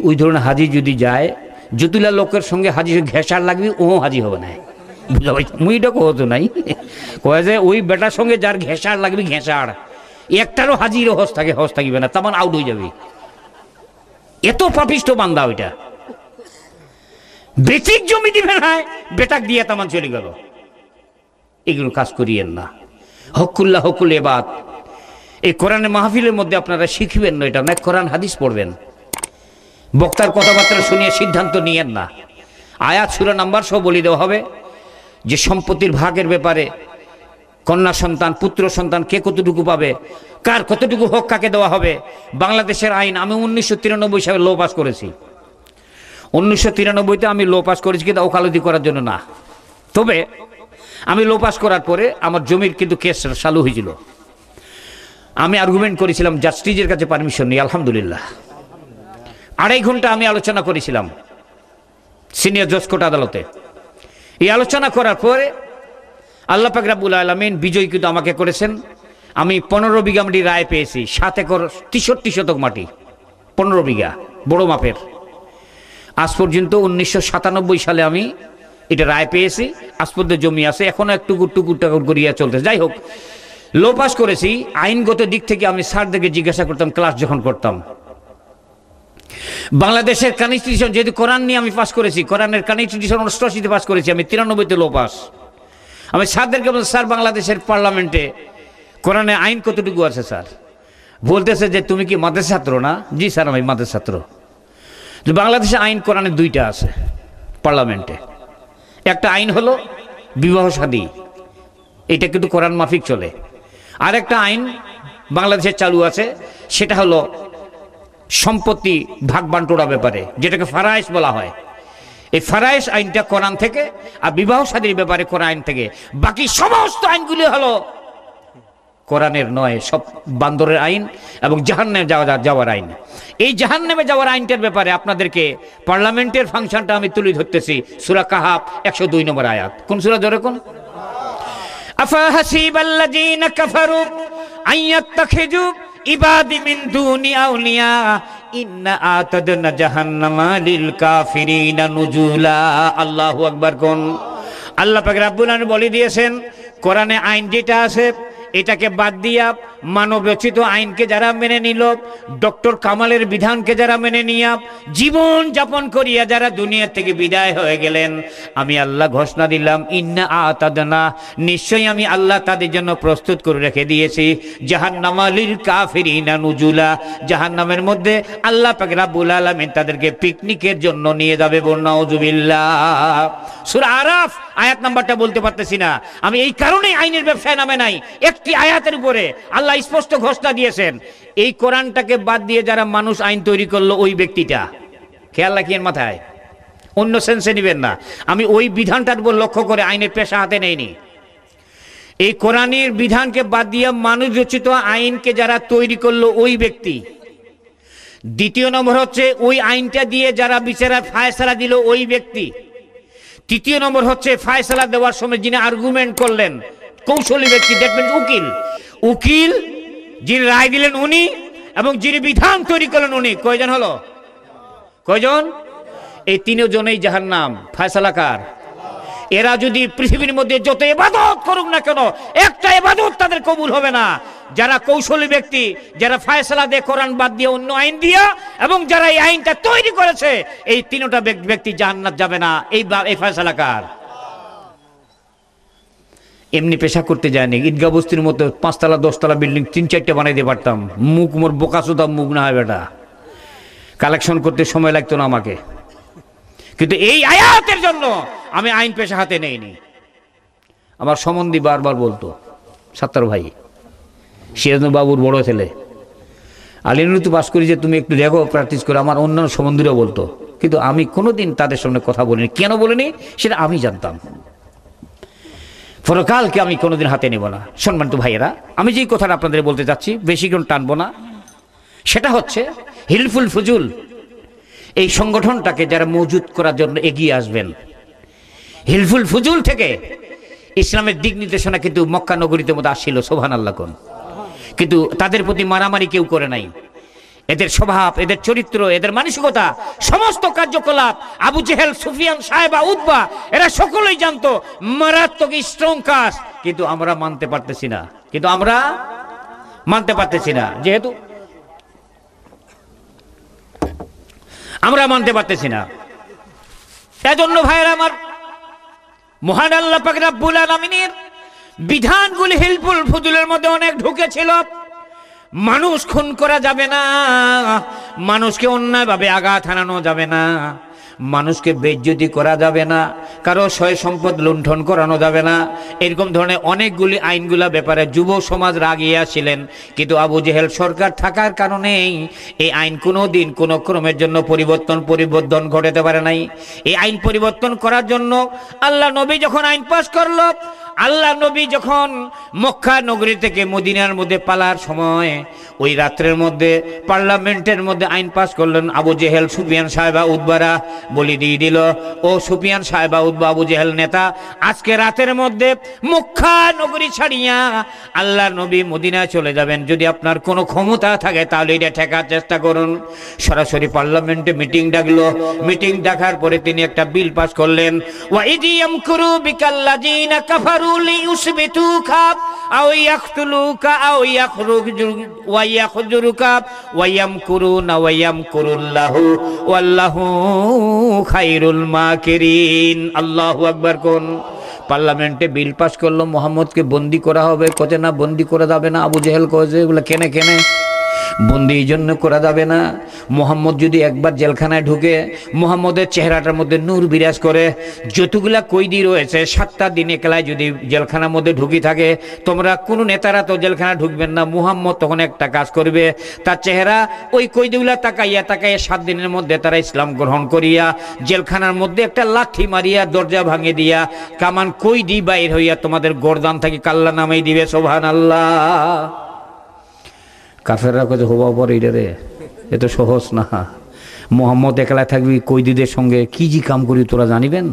Speaker 1: ওই ধরনের হাজি যদি যায়, যতুলা লোকের সঙ্গে হাজি ঘেঁষার লাগবি, ও হাজি হবে না। বুঝা পাইছি? মুইটা কহতো নাই, কয়ে যে ওই বেটার সঙ্গে যার ঘেঁষার লাগবি, ঘেঁষার একটারও হাজিরও হজ থাকিবে না, তামান আউট হয়ে যাবি। এত পাপিষ্ট বান্দা ওইটা। বেটিক জমি দিবে না, বেটাক দিয়ে তামান চলে গেল। এগুলো কাজ করিয়েন না। হকুল্লাহ হকুল এবাদ এই কোরআনের মাহফিলের মধ্যে আপনারা শিখবেন না, এটা না, কোরআন হাদিস পড়বেন। বক্তার কথাবার্তা শুনিয়ে সিদ্ধান্ত নিয়েন না। আয়াত সূরা নাম্বার সহ বলে দেওয়া হবে যে সম্পত্তির ভাগের ব্যাপারে কন্যা সন্তান, পুত্র সন্তান কে কতটুকু পাবে, কার কতটুকু হক কাকে দেওয়া হবে। বাংলাদেশের আইন আমি 1993 সালে লো পাস করেছি। 1993-তে আমি লো পাস করেছি, কিন্তু ওকালতি করার জন্য না। তবে আমি লো পাস করার পরে আমার জমির কিন্তু কেস চালু হয়েছিল। আমি আর্গুমেন্ট করেছিলাম, জাস্টিসের কাছে পারমিশন নিয়ে, আলহামদুলিল্লাহ 2.5 ঘন্টা আমি আলোচনা করেছিলাম সিনিয়র জজ কোর্ট আদালতে। এই আলোচনা করার পরে আল্লাহ পাক রব্বুল আলামিন বিজয় কিন্তু আমাকে করেছেন। আমি 15 বিঘা মাটি রায় পেয়েছি, 7 একর 63 শতক মাটি, 15 বিঘা বড় মাপের। আজ পর্যন্ত 1997 সালে আমি এটা রায় পেয়েছি। আজ পর্যন্ত জমি আছে, এখনো একটু টুকুর টাকুর করিয়া চলতেছে। যাই হোক, লো পাস করেছি। আইনগত দিক থেকে আমি স্যারদেরকে জিজ্ঞাসা করতাম ক্লাস যখন করতাম। বাংলাদেশের কনস্টিটিউশন, যেহেতু কোরআন নিয়ে আমি পাস করেছি, কোরআনের কনস্টিটিউশন 88-তে পাস করেছি, আমি 93-তে লো পাস। আমি স্যারদেরকে বলছি, স্যার বাংলাদেশের পার্লামেন্টে কোরআনে আইন কতটুকু আছে স্যার? বলতেছে যে তুমি কি মাদ্রাসা ছাত্র না? জি স্যার আমি মাদ্রাসা ছাত্র। বাংলাদেশে আইন কোরআনে 2টা আছে পার্লামেন্টে। একটা আইন হলো বিবাহ শাদী, এটা কিন্তু কোরআন মাফিক চলে। আর একটা আইন বাংলাদেশে চালু আছে, সেটা হলো সম্পত্তি ভাগ বান্টুরা ব্যাপারে, যেটাকে ফারায়েশ বলা হয়। এই ফারায়েশ আইনটা কোরআন থেকে, আর বিবাহ শাদীর ব্যাপারে কোরআন আইন থেকে। বাকি সমস্ত আইনগুলি হলো কোরআনের নয়, সব বান্দরের আইন এবং জাহান্নামে যাওয়ার আইন। এই জাহান্নামে যাওয়ার আইনটার ব্যাপারে আপনাদেরকে পার্লামেন্টের ফাংশনটা আমি তুলে ধরতেছি। সূরা কাহাফ 102 নম্বর আয়াত। কোন সূরা জোরে কোন? আফা হাসিবাল্লাযীনা কাফারু আইয়াত্তাখিযু ইবাদি মিন দুনি আউলিয়া ইন্না আতাদনা জাহান্নামা লিল কাফিরিনা নুজুলা। আল্লাহু আকবার কোন। আল্লাহ পাক রব্বুল আলামিন বলে দিয়েছেন, কোরআনে আইন যেটা আছে এটাকে বাদ দিয়া মানবরচিত আইনকে যারা মেনে নিল, ডক্টর কামালের বিধানকে যারা মেনে নিয়া জীবন যাপন করিয়া যারা দুনিয়া থেকে বিদায় হয়ে গেলেন, আমি আল্লাহ ঘোষণা দিলাম, ইন্না আতাদনা, নিশ্চয়ই আমি আল্লাহ তাদের জন্য প্রস্তুত করে রেখে দিয়েছি জাহান্নামা লিল কাফিরিনা নুজুলা, জাহান্নামের মধ্যে আল্লাহ পাক রব্বুল আলামিন তাদেরকে পিকনিকের জন্য নিয়ে যাবে। নাউজুবিল্লাহ। সূরা আরাফ আয়াত নাম্বারটা বলতে পারতেছি না, আমি এই কারণেই আইনের ব্যবসায় নামে নাই। একটি আয়াতের উপরে আল্লাহ স্পষ্ট ঘোষণা দিয়েছেন, এই কোরআনটাকে বাদ দিয়ে যারা মানুষ আইন তৈরি করলো ওই ব্যক্তিটা, খেয়াল রাখিয়েন মাথায়, অন্য সেন্সে নিবেন না। আমি ওই বিধানটার উপর লক্ষ্য করে আইনের পেশা হাতে নেইনি। এই কোরআনের বিধানকে বাদ দিয়ে মানুষ রচিত আইনকে যারা তৈরি করলো ওই ব্যক্তি। দ্বিতীয় নম্বর হচ্ছে ওই আইনটা দিয়ে যারা বিচারের ফায়সালা দিল ওই ব্যক্তি। তৃতীয় নম্বর হচ্ছে ফায়সালা দেওয়ার সময় যিনি আর্গুমেন্ট করলেন, কৌশলী ব্যক্তি, দ্যাট মিন্স উকিল। উকিল যিনি রায় দিলেন উনি, এবং যিনি বিধান তৈরি করলেন উনি। কয়জন হলো? কয়জন? এই তিনজনেই জাহান্নাম। ফায়সালা কার? এরা যদি পৃথিবীর মধ্যে যত ইবাদত করুক না কেন, একটা ইবাদত তাদের কবুল হবে না। যারা কৌশলী ব্যক্তি, যারা ফায়সালা দিয়ে কোরআন বাদ দিয়ে অন্য আইন দিয়া, এবং যারা এই আইনটা তৈরি করেছে, এই তিনটা ব্যক্তি জান্নাত যাবে না। এই ফায়সালা কার? এমনি পেশা করতে যায়নি। ঈদগাহ বস্তির মতো 5 তলা 10 তলা বিল্ডিং 3-4টা বানাই দিয়ে পারতাম। মুখ মোর বোকাচোদা মুখ না হয় বেটা, কালেকশন করতে সময় লাগতো না আমাকে। কিন্তু এই আয়াতের জন্য আমি আইন পেশা হাতে নেইনি। আমার সম্বন্ধী বারবার বলতো, সাত্তার ভাই, সিরাজুল বাবুর বড় ছেলে, আলিনুর তো পাস করি যে তুমি একটু দেখো, প্র্যাকটিস করে। আমার অন্যান্য সম্বন্ধীরা বলতো, কিন্তু আমি কোনোদিন তাদের সামনে কথা বলিনি। কেন বলিনি সেটা আমি জানতাম। পরকালকে আমি কোনোদিন হাতে নেব না। সম্মানিত ভাইয়েরা, আমি যেই কথাটা আপনাদের বলতে চাচ্ছি, বেশিক্ষণ টানবো না। সেটা হচ্ছে হিলফুল ফুজুল, এই সংগঠনটাকে যারা মজুদ করার জন্য এগিয়ে আসবেন। হিলফুল ফুজুল থেকে ইসলামের দিক নির্দেশনা কিন্তু মক্কা নগরীতে মধ্যে আসছিল, সুবহানাল্লাহ কোন। কিন্তু তাদের প্রতি মারামারি কেউ করে নাই। এদের স্বভাব, এদের চরিত্র, এদের মানসিকতা, সমস্ত কার্যকলাপ আবু জেহেল, সুফিয়ান, সাহেবা, উতবা এরা সকলেই জানতো মারাত্মক স্ট্রং কাজ। কিন্তু আমরা মানতে পারতেছি না, যেহেতু আমরা মানতে পারতেছি না। এজন্য ভাইয়েরা আমার, মহান আল্লাহ পাক রব্বুল আলামিনের বিধানগুলি হিলফুল ফুজুলের মধ্যে অনেক ঢুকেছিল। মানুষ খুন করা যাবে না, মানুষকে অন্যায়ভাবে আঘাত হানানো যাবে না, মানুষকে বেইজ্জতি করা যাবে না, কারো সয় সম্পদ লুণ্ঠন করানো যাবে না। এরকম ধরনের অনেকগুলি আইনগুলা ব্যাপারে যুব সমাজ রাগিয়ে ছিলেন। কিন্তু আবু জেহেল সরকার থাকার কারণেই এই আইন কোনো দিন কোনো ক্রমের জন্য পরিবর্তন ঘটাতে পারে নাই। এই আইন পরিবর্তন করার জন্য আল্লাহ নবী যখন আইন পাস করল, আল্লাহ নবী যখন মক্কা নগরী থেকে মদিনার মধ্যে পালার সময় ওই রাত্রের মধ্যে পার্লামেন্টের মধ্যে আইন পাস করলেন। আবু জেহেল, সুফিয়ান, সাহেবা, উতবারা বলি দিয়ে দিল, ও সুফিয়ান, সাহেবা, উতবা, আবু জেহেল নেতা, আজকে রাতের মধ্যে মক্কা নগরী ছাড়িয়া আল্লাহ নবী মদিনায় চলে যাবেন। যদি আপনার কোনো ক্ষমতা থাকে তাহলে এটা ঠেকার চেষ্টা করুন। সরাসরি পার্লামেন্টে মিটিং ডাকলো। মিটিং ডাকার পরে তিনি একটা বিল পাস করলেন, ওয়াইদি ইয়ামকুরু বিকাল্লাযিনা কাফারু লিইউসবিতুকা আও ইয়াকতুলুকা আও ইয়াখরুজুকা ওয়া ইয়ামকুরুনা ওয়া ইয়ামকুরুল্লাহু ওয়াল্লাহু খায়রুল মাকিরিন। আল্লাহু আকবার কোন। পার্লামেন্টে বিল পাস করলো, মোহাম্মদকে বন্দি করা হবে। কতে না বন্দি করা যাবে না। আবু জেহেল কয়েছে, বলে কেনে বন্দি এই জন্য করা যাবে না, মোহাম্মদ যদি একবার জেলখানায় ঢুকে, মোহাম্মদের চেহারাটার মধ্যে নূর বিরাজ করে, যতগুলা কয়েদি রয়েছে 7টা দিন একলায় যদি জেলখানার মধ্যে ঢুকি থাকে, তোমরা কোনো নেতারা তো জেলখানা ঢুকবেন না, মুহাম্মদ তখন একটা কাজ করবে, তার চেহারা ওই কয়েদিগুলা তাকাইয়া 7 দিনের মধ্যে তারা ইসলাম গ্রহণ করিয়া জেলখানার মধ্যে একটা লাঠি মারিয়া দরজা ভাঙে দিয়া কামান কয়েদি বাইর হইয়া তোমাদের গর্দান থেকে কাল্লা নামাই দিবে। সুবহানাল্লাহ। কাফেররা কত হওয়া পরে এটা রে, এ তো সহজ না। মোহাম্মদ একলা থাকবি কয়েদিদের সঙ্গে, কি জি কাম করি তোরা জানিবেন?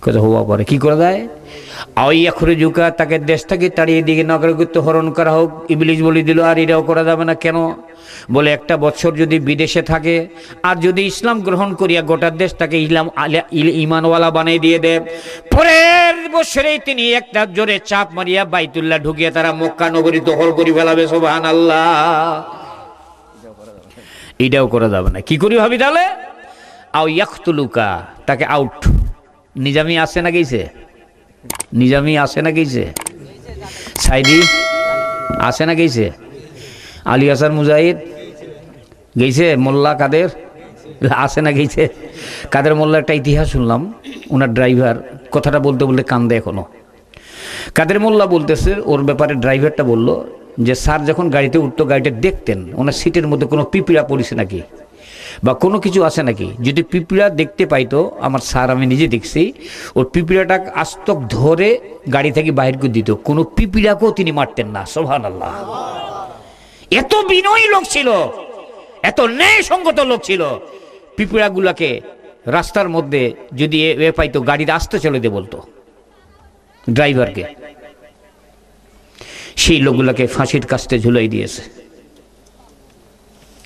Speaker 1: কত হওয়া পরে কি করা যায়? আইয়া খুরে জুকা, তাকে দেশ থেকে তাড়িয়ে দিকে নাগরিকত্ব হরণ করা হোক। ইবলিস বলে দিল আর এটাও করা যাবে না। কেন? বলে 1 বছর যদি বিদেশে থাকে আর যদি ইসলাম গ্রহণ করিয়া গোটা দেশটাকে ইমানওয়ালা বানিয়ে দিয়ে দেয়, পরের বছরেই তিনি একটা জোরে চাপ মারিয়া বাইতুল্লাহ ঢুকিয়ে তারা মক্কা নগরী দখল করে ফেলাবে। সুবহানাল্লাহ। এটাও করা যাবে না। কি করি ভাবি তাহলে? আও ইয়াকতুলুকা, তাকে আউট। নিজামি আসে না গেছে? নিজামি আসে না গেছে? সাইদি আসে না গেছে? আলী হাসান মুজাহিদ গেছে? মোল্লা কাদের আসে না গেছে? কাদের মোল্লা একটা ইতিহাস শুনলাম, ওনার ড্রাইভার কথাটা বলতে বলতে কান্দে এখনো। কাদের মোল্লা বলতেছে, ওর ব্যাপারে ড্রাইভারটা বলল যে স্যার যখন গাড়িতে উঠতো, গাড়িটা দেখতেন ওনার সিটের মধ্যে কোনো পিঁপড়া পড়েছে নাকি বা কোনো কিছু আছে নাকি। যদি পিঁপড়া দেখতে পাইতো, আমার স্যার আমি নিজে দেখছি, ওর পিঁপড়াটা আস্তক ধরে গাড়ি থেকে বাহির করে দিত, কোনো পিঁপড়াকেও তিনি মারতেন না। সুবহানাল্লাহ। এত বিনয়ী লোক ছিল, এত ন্যায়সঙ্গত লোক ছিল। পিঁপড়াগুলাকে রাস্তার মধ্যে যদি এ পাইতো, গাড়িতে আসতে চলে দিয়ে বলতো ড্রাইভারকে। সেই লোকগুলাকে ফাঁসির কাস্তে ঝুলাই দিয়েছে,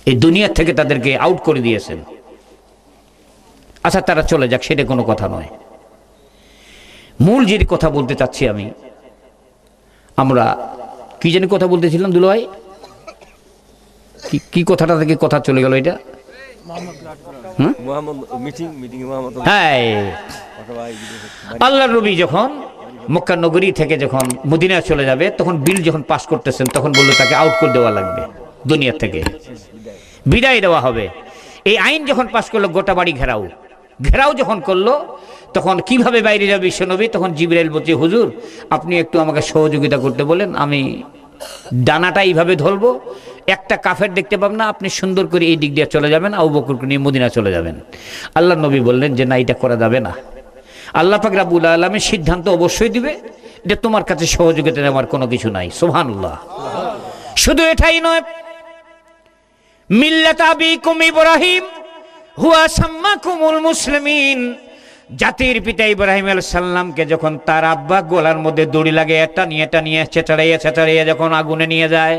Speaker 1: এই দুনিয়া থেকে তাদেরকে আউট করে দিয়েছেন। আচ্ছা তারা চলে যাক, সেটা কোনো কথা নয়। মূল যে কথা বলতে চাচ্ছি আমি, আমরা কি জানি কথা বলতেছিলাম দুলো ভাই, কি কথাটা থেকে কথা চলে গেল এটা? হ্যাঁ, আল্লাহর নবী যখন মক্কা নগরী থেকে যখন মদিনায় চলে যাবে, তখন বিল যখন পাস করতেছেন, তখন বললো তাকে আউট করে দেওয়া লাগবে, দুনিয়া থেকে বিদায় দেওয়া হবে। এই আইন যখন পাস করলো, গোটা বাড়ি ঘেরাও যখন করলো, তখন কিভাবে বাইরে যাবে বিশ্বনবী? তখন জিবরাইল বলছে, হুজুর আপনি একটু আমাকে সহযোগিতা করতে বলেন, আমি ডানাটা এইভাবে ধরবো, একটা কাফের দেখতে পাব না, আপনি সুন্দর করে এই দিক দিয়ে চলে যাবেন, আবু বকরকে নিয়ে মদিনা চলে যাবেন। আল্লাহ নবী বললেন যে না, এটা করা যাবে না। আল্লাহ পাক রব্বুল আলামিন সিদ্ধান্ত অবশ্যই দিবে, এটা তোমার কাছে সহযোগিতা নেওয়ার কোনো কিছু নাই। সুবহানাল্লাহ। শুধু এটাই নয়, মিল্লাত আবিকুম ইব্রাহিম হুয়া সাম্মাকুমুল মুসলিমিন, জাতির পিতা ইব্রাহিম আলাইহিস সালামকে যখন তার আব্বা গলার মধ্যে দড়ি লাগে টানিয়ে চেঁচাড়িয়ে যখন আগুনে নিয়ে যায়,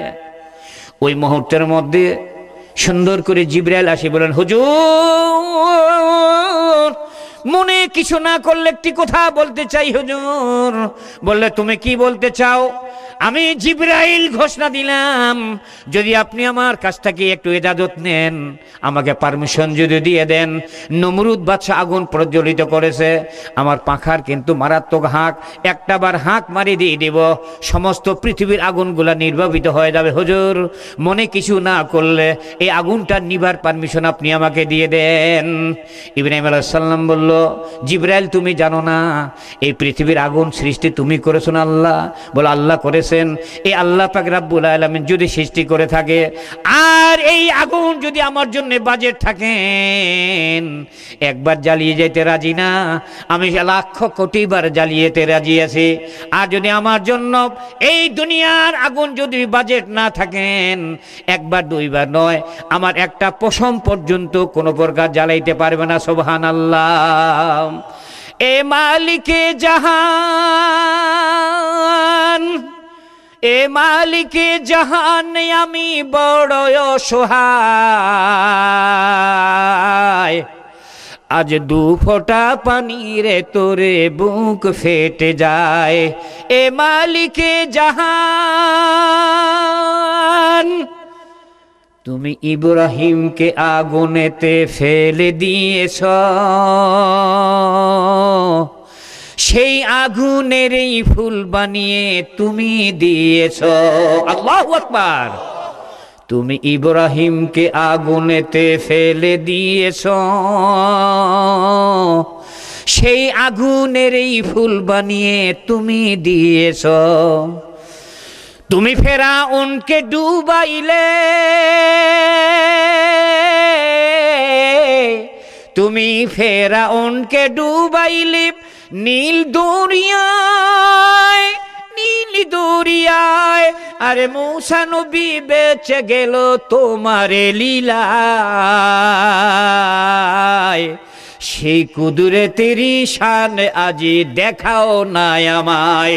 Speaker 1: ওই মুহূর্তের মধ্যে সুন্দর করে জিবরাইল আসি বলেন, হুজুর মনে কিছু না করলে একটি কথা বলতে চাই হুজুর। বললে তুমি কি বলতে চাও? আমি জিবরাইল ঘোষণা দিলাম, যদি আপনি আমার কাছ থেকে একটু ইজাজত নেন, আমাকে পারমিশন যদি দিয়ে দেন, নমরুদ বাদশা আগুন প্রজ্বলিত করেছে, আমার পাখার কিন্তু মারাত্মক হাঁক, একটা বার হাঁক মারি দিয়ে দিব, সমস্ত পৃথিবীর আগুনগুলা নির্বাপিত হয়ে যাবে। হুজুর মনে কিছু না করলে এই আগুনটা নিভার পারমিশন আপনি আমাকে দিয়ে দেন। ইব্রাহিম আলাইহিস সালাম বলল, জিবরাইল তুমি জানো না এই পৃথিবীর আগুন সৃষ্টি তুমি করেছো না আল্লাহ? বলে আল্লাহ করেছেন। এই আল্লাহ পাক রব্বুল আলামিন যদি সৃষ্টি করে থাকে, আর এই আগুন যদি আমার জন্য বাজেট থাকেন, একবার জ্বালিয়ে যেতে রাজি না, আমি 1,00,000 বার জ্বালিয়েতে রাজি আছি। আর যদি আমার জন্য এই দুনিয়ার আগুন যদি বাজেট না থাকেন, একবার 2বার নয়, আমার একটা পশম পর্যন্ত কোনো প্রকার জ্বালাইতে পারবে না। সুবহানাল্লাহ। এ মালিকে জাহান, এ মালিকে জাহান, আমি বড় অসহায়, আজ 2 ফোঁটা পানি রে তোরে বুক ফেটে যায়। এ মালিকে জাহান, তুমি ইব্রাহিমকে আগুনেতে ফেলে দিয়েছ, সেই আগুনেরই ফুল বানিয়ে তুমি দিয়েছ। আল্লাহু আকবার। তুমি ইব্রাহিমকে আগুনেতে ফেলে দিয়েছ, সেই আগুনের এই ফুল বানিয়ে তুমি দিয়েছ। তুমি ফেরাউনকে ডুবাইলে, তুমি ফেরাউনকে ডুবাইলে নীল দরিয়ায়, নীল দরিয়ায়। আরে মূসা নবী বেঁচে গেল তোমারে লীলায়। সেই কুদরতেরি শান আজি দেখাও না আমায়।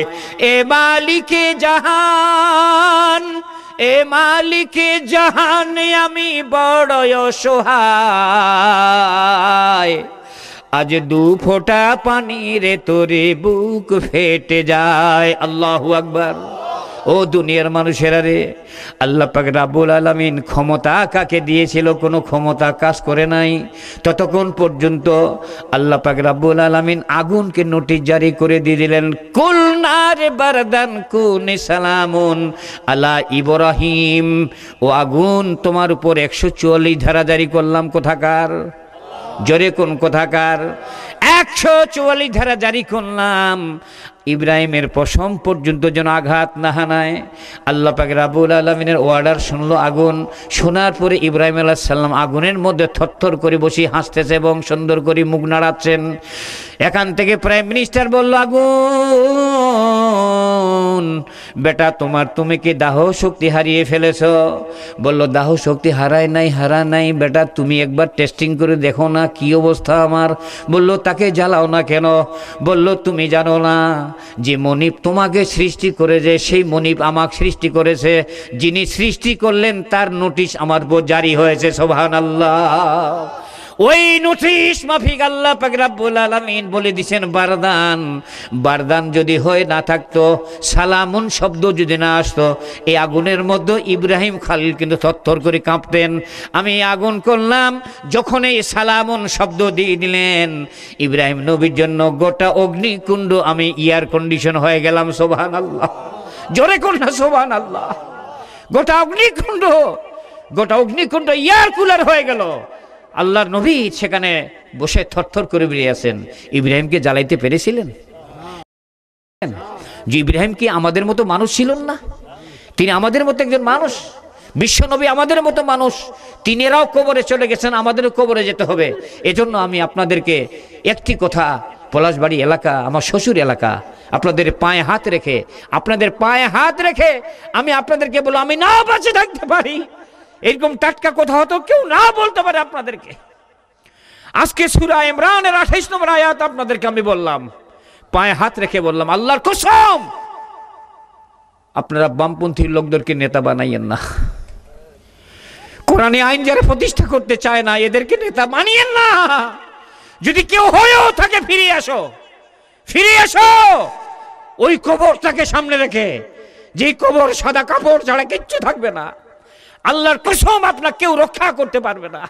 Speaker 1: এ মালিকে জাহান, এ মালিকে জাহান, আমি বড় অসহায়। আজ দু ফোঁটা পানি রে তোরে বুক ফেটে যায়। আল্লাহু আকবার। ও দুনিয়ার মানুষেরা রে, আল্লাহ পাক রাব্বুল আলামিন ক্ষমতা কাকে দিয়েছিল? কোনো ক্ষমতা কাজ করে নাই। ততক্ষণ পর্যন্ত আল্লাহ পাক রাব্বুল আলামিন আগুনকে নোটিশ জারি করে দিয়ে দিলেন, কুল নার বারদান কুন সালামুন আলা ইব্রাহিম। ও আগুন, তোমার উপর 144 ধারা জারি করলাম। কোথাকার? জোরে কোন কোথাকার? 144 ধারা জারি করলাম। ইব্রাহিমের পশম পর্যন্ত যেন আঘাত না হানায়। আল্লাহ পাক রাব্বুল আলামিনের অর্ডার শুনলো আগুন। শোনার পরে ইব্রাহিম আলাইহিস সালাম আগুনের মধ্যে থরথর করে বসে হাসতেছে এবং সুন্দর করে মুখ নাড়াচ্ছেন। এখান থেকে প্রাইম মিনিস্টার বলল, আগুন বেটা তুমি কি দাহ শক্তি হারিয়ে ফেলেছ? বলল, দাহ শক্তি হারায় নাই, হারা নাই বেটা, তুমি একবার টেস্টিং করে দেখো না কি অবস্থা আমার। বলল, তাকে জ্বালাও না কেন? বলল, তুমি জানো না যে মনিব তোমাকে সৃষ্টি করে, যে সেই মনিব আমাকে সৃষ্টি করেছে। যিনি সৃষ্টি করলেন তার নোটিশ আমার উপর জারি হয়েছে। সুবহানাল্লাহ। ওই নোটিশ মাফিক আল্লাহ পাক রাব্বুল আলামিন বলে দিছেন বারদান। বারদান যদি হয়ে না থাকতো, সালামুন শব্দ যদি না আসতো, এই আগুনের মধ্যে ইব্রাহিম খালিল কিন্তু থরথর করে কাঁপতেন। আমি আগুন করলাম, যখন এই সালামুন শব্দ দিয়ে দিলেন, ইব্রাহিম নবীর জন্য গোটা অগ্নিকুণ্ড আমি এয়ার কন্ডিশন হয়ে গেলাম। সুবহানাল্লাহ। জোরে কোন না সুবহানাল্লাহ। গোটা অগ্নিকুণ্ড, গোটা অগ্নিকুণ্ড এয়ার কুলার হয়ে গেল। আল্লাহর নবী সেখানে বসে থরথর করে বেরিয়ে আছেন। ইব্রাহিমকে জ্বালাইতে পেরেছিলেন? যে ইব্রাহিম কি আমাদের মতো মানুষ ছিলেন না? তিনি আমাদের মতো একজন মানুষ। বিশ্বনবী আমাদের মতো মানুষ। তিনিরাও কবরে চলে গেছেন, আমাদেরও কবরে যেতে হবে। এজন্য আমি আপনাদেরকে একটি কথা, পলাশবাড়ি এলাকা আমার শ্বশুর এলাকা, আপনাদের পায়ে হাত রেখে, আপনাদের পায়ে হাত রেখে আমি আপনাদেরকে বলবো, আমি না বাঁচে থাকতে পারি এরকম টাটকা কথা হতো কেউ না বলতে পারে আপনাদেরকে। আজকে সূরা ইমরানের 28 নম্বর আয়াত আপনাদেরকে আমি বললাম, পায়ে হাত রেখে বললাম, আল্লাহর কসম, আপনারা বামপন্থী লোকদেরকে নেতা বানাইয়েন না। কোরআনে আইন যারা প্রতিষ্ঠা করতে চায় না, এদেরকে নেতা বানিয়েন না। যদি কেউ হয়েও থাকে, ফিরে আসো, ফিরে আসো ওই কবরটাকে সামনে রেখে, যে কবর সাদা কাপড় ছাড়া কিচ্ছু থাকবে না। আল্লাহর কসম, আপনাকে কেউ রক্ষা করতে পারবে না।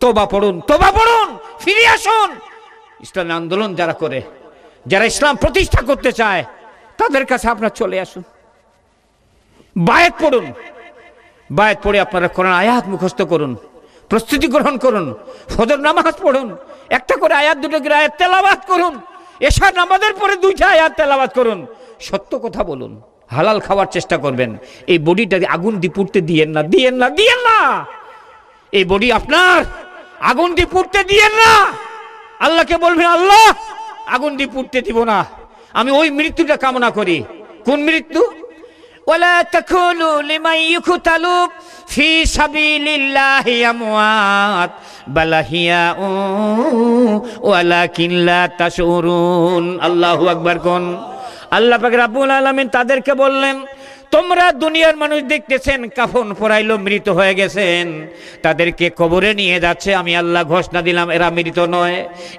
Speaker 1: তওবা পড়ুন, তওবা পড়ুন, ফিরে আসুন। ইসলামী আন্দোলন যারা করে, যারা ইসলাম প্রতিষ্ঠা করতে চায়, তাদের কাছে আপনারা চলে আসুন। বায়াত পড়ুন, বায়াত পড়ে আপনারা কোরআন আয়াত মুখস্থ করুন, প্রস্তুতি গ্রহণ করুন, ফজর নামাজ পড়ুন, একটা করে আয়াত, দুটো করে আয়াত তেলাওয়াত করুন, এশার নামাজের পরে 2টা আয়াত তেলাওয়াত করুন। সত্য কথা বলুন, হালাল খাওয়ার চেষ্টা করবেন। এই বডিটা আগুন দিয়ে পুড়তে দিয়েন না, দিয়েন না, দিয়েন না। এই বডি আপনার, আগুন দিয়ে পুড়তে দিয়েন না। আল্লাহকে বলবেন, আল্লাহ আগুন দিয়ে পুড়তে দিব না। আমি ওই মৃত্যুটা কামনা করি। কোন মৃত্যু? ওয়ালা তাকুলু লিমান ইউকতালু ফি সাবিলিল্লাহি আমওয়াত বাল আহইয়াউ ওয়ালাকিন লা তাশউরুন। আল্লাহু আকবার। কোন? আল্লাহ পাক রব্বুল আলামিন তাদেরকে বললেন, তোমরা দুনিয়ার মানুষ দেখতেছেন কাফন পরাইলো, মৃত হয়ে গেছেন, তাদেরকে কবরে নিয়ে যাচ্ছে। আমি আল্লাহ ঘোষণা দিলাম, এরা মৃত নয়,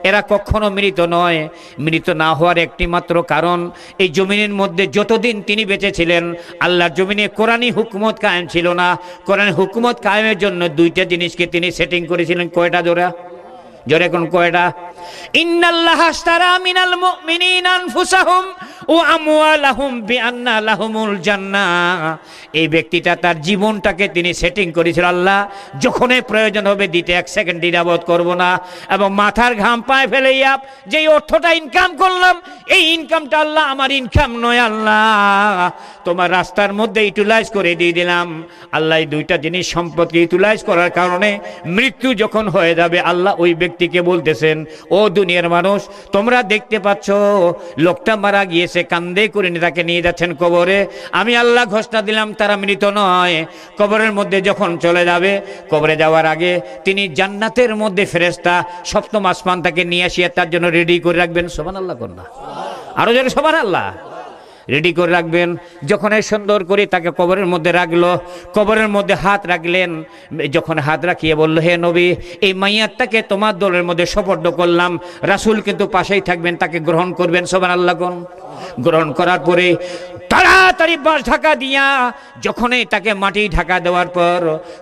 Speaker 1: এরা কখনো মৃত নয়। মৃত না হওয়ার একটি মাত্র কারণ, এই জমিনের মধ্যে যতদিন তিনি বেঁচে ছিলেন, আল্লাহর জমিনে কোরআনী হুকুমত কায়েম ছিল না। কোরআনী হুকুমত কায়েমের জন্য 2টা জিনিসকে তিনি সেটিং করেছিলেন। কয়টা জোড়া? জোরে কোন কয়টা? ইন্নাল্লাহা আশতারা মিনাল মুমিনিনা আনফুসাহুম ও আমওয়ালাহুম বিআন্না লাহুমুল জান্নাহ। এই ব্যক্তিটা তার জীবনটাকে তিনি সেটিং করেছিল, আল্লাহ যখনই প্রয়োজন হবে দিতে 1 সেকেন্ড দ্বিধাবোধ করব না, এবং মাথার ঘাম পায়ে ফেলাইয়া যেই অর্থটা ইনকাম করলাম, এই ইনকামটা আল্লাহ আমার ইনকাম নয়, আল্লাহ তোমার রাস্তার মধ্যে ইউটিলাইজ করে দিয়ে দিলাম। আল্লাহ এই দুইটা জিনিস সম্পদকে ইউটিলাইজ করার কারণে মৃত্যু যখন হয়ে যাবে, আল্লাহ ওই ব্যক্তিকে বলতেছেন, ও দুনিয়ার মানুষ, তোমরা দেখতে পাচ্ছ লোকটা মারা গিয়েছে, কান্দে করে তাকে নিয়ে যাচ্ছেন কবরে। আমি আল্লাহ ঘোষণা দিলাম তারা মৃত নয়। কবরের মধ্যে যখন চলে যাবে, কবরে যাওয়ার আগে তিনি জান্নাতের মধ্যে ফেরেশতা সপ্তম আসমান তাকে নিয়ে আসিয়া তার জন্য রেডি করে রাখবেন। সুবহানাল্লাহ কন্যা, আরো জোরে সুবহানাল্লাহ। রেডি করে রাখবেন। যখন এই সুন্দর করে তাকে কবরের মধ্যে রাখলো, কবরের মধ্যে হাত রাখলেন। যখন হাত রাখিয়ে বলল, হে নবী, এই মাইয়াতটাকে তোমার দলের মধ্যে সুপর্দ করলাম, রাসূল কিন্তু পাশেই থাকবেন, তাকে গ্রহণ করবেন। সুবহানাল্লাহ কোন। গ্রহণ করার পরে তাড়াতাড়ি বাঁশ ঢাকা দিয়া যখনই তাকে মাটি ঢাকা দেওয়ার পর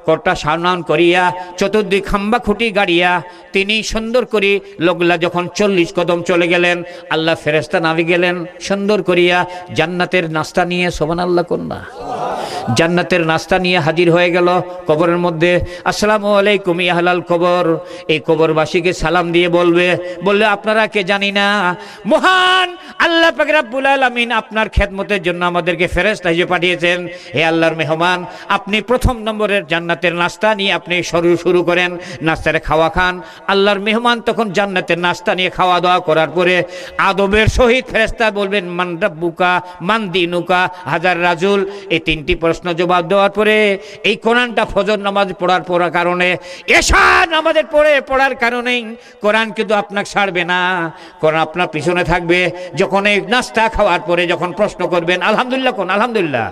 Speaker 1: কর্তা সামনান করিয়া চতুর্দিক খাম্বা খুঁটি গাড়িয়া তিনি সুন্দর করে লোকলা যখন 40 কদম চলে গেলেন, আল্লাহ ফেরেশতা নামে গেলেন সুন্দর করিয়া জান্নাতের নাস্তা নিয়ে। সুবহানাল্লাহ কন্যা। জান্নাতের নাস্তা নিয়ে হাজির হয়ে গেল কবরের মধ্যে। আসসালামু আলাইকুম ইয়া আহলাল কবর। এই কবরবাসীকে সালাম দিয়ে বললে আপনারা কে জানি না, মহান আল্লাহ পাক রব্বুল আলামিন আপনার খেদমতের জন্য আমাদেরকে ফেরেশতা হিসেবে পাঠিয়েছেন। হে আল্লাহর মেহমান, আপনি প্রথম নম্বরের জান্নাতের নাস্তা নিয়ে আপনি শুরু করেন, নাস্তারে খাওয়া খান। আল্লাহর মেহমান তখন জান্নাতের নাস্তা নিয়ে খাওয়া দাওয়া করার পরে আদবের সহিত ফেরেশতা বলবেন, মান রাব্বুকা মান দিনুকা হাজার রাজুল। এই তিনটি প্রশ্ন জবাব দেওয়ার পরে এই কোরআনটা ফজর নামাজ পড়ার কারণে, এশা নামাজের পড়ার কারণেই কোরআন কিন্তু আপনাকে ছাড়বে না, কোরআন আপনার পিছনে থাকবে। যখন এই নাস্তা খাওয়ার পরে যখন প্রশ্ন করবেন, আলহামদুলিল্লাহ কোন, আলহামদুলিল্লাহ,